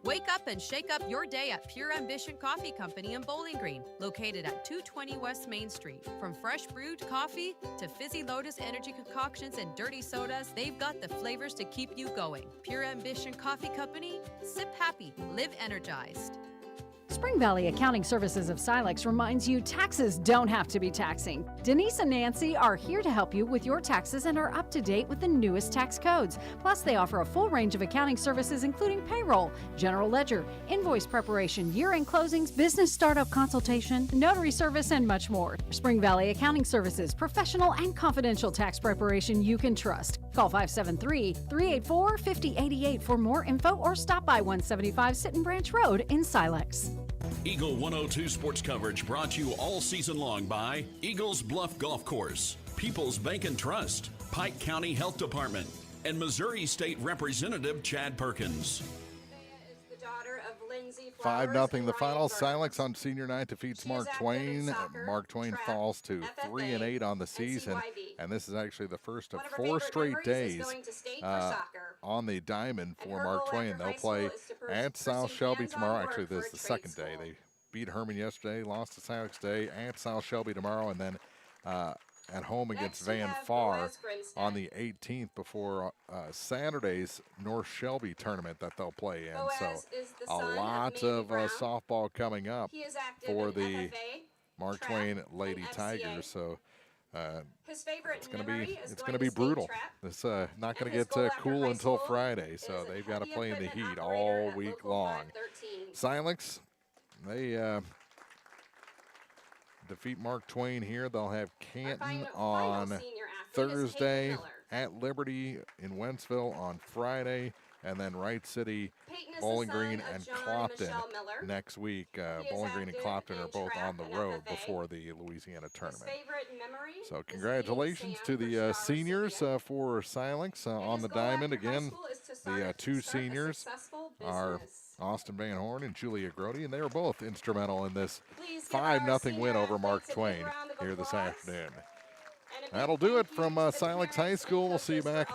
Speaker 9: Wake up and shake up your day at Pure Ambition Coffee Company in Bowling Green, located at 220 West Main Street. From fresh brewed coffee to fizzy Lotus energy concoctions and dirty sodas, they've got the flavors to keep you going. Pure Ambition Coffee Company, sip happy, live energized.
Speaker 13: Spring Valley Accounting Services of Silex reminds you taxes don't have to be taxing. Denise and Nancy are here to help you with your taxes and are up to date with the newest tax codes. Plus, they offer a full range of accounting services including payroll, general ledger, invoice preparation, year-end closings, business startup consultation, notary service, and much more. Spring Valley Accounting Services, professional and confidential tax preparation you can trust. Call 573-384-5088 for more info or stop by 175 Sitten Branch Road in Silex.
Speaker 10: Eagle 102 sports coverage brought to you all season long by Eagles Bluff Golf Course, People's Bank and Trust, Pike County Health Department, and Missouri State Representative Chad Perkins.
Speaker 3: 5-0 the final. Silex on senior night defeats Mark Twain. Mark Twain falls to 3-8 on the season, and this is actually the first of 4 straight days on the diamond for Mark Twain. They'll play at South Shelby tomorrow. Actually, this is the second day. They beat Herman yesterday, lost to Silex today, at South Shelby tomorrow, and then at home against Van Far on the 18th before Saturday's North Shelby tournament that they'll play in. So a lot of softball coming up for the Mark Twain Lady Tigers. So it's going to be brutal. It's not going to get cool until Friday. So they've got to play in the heat all week long. Silex, they defeat Mark Twain here. They'll have Canton on Thursday, at Liberty in Wentzville on Friday, and then Wright City, Bowling Green, and Clopton next week. Bowling Green and Clopton are both on the road before the Louisiana tournament. So congratulations to the seniors for Silex on the diamond. Again, the two seniors are Austin Van Horn and Julia Grody, and they were both instrumental in this 5-0 win over Mark Twain here this afternoon. That'll do it from Silex High School. We'll see you back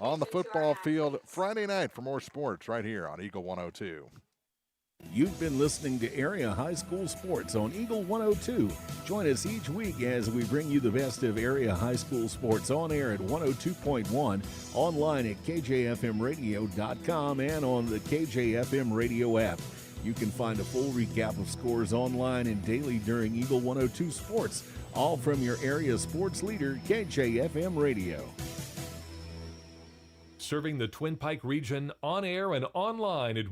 Speaker 3: on the football field Friday night for more sports right here on Eagle 102.
Speaker 19: You've been listening to Area High School Sports on Eagle 102. Join us each week as we bring you the best of area high school sports on air at 102.1, online at kjfmradio.com, and on the KJFM radio app. You can find a full recap of scores online and daily during Eagle 102 Sports, all from your area sports leader, KJFM Radio.
Speaker 20: Serving the Twin Pike region on air and online at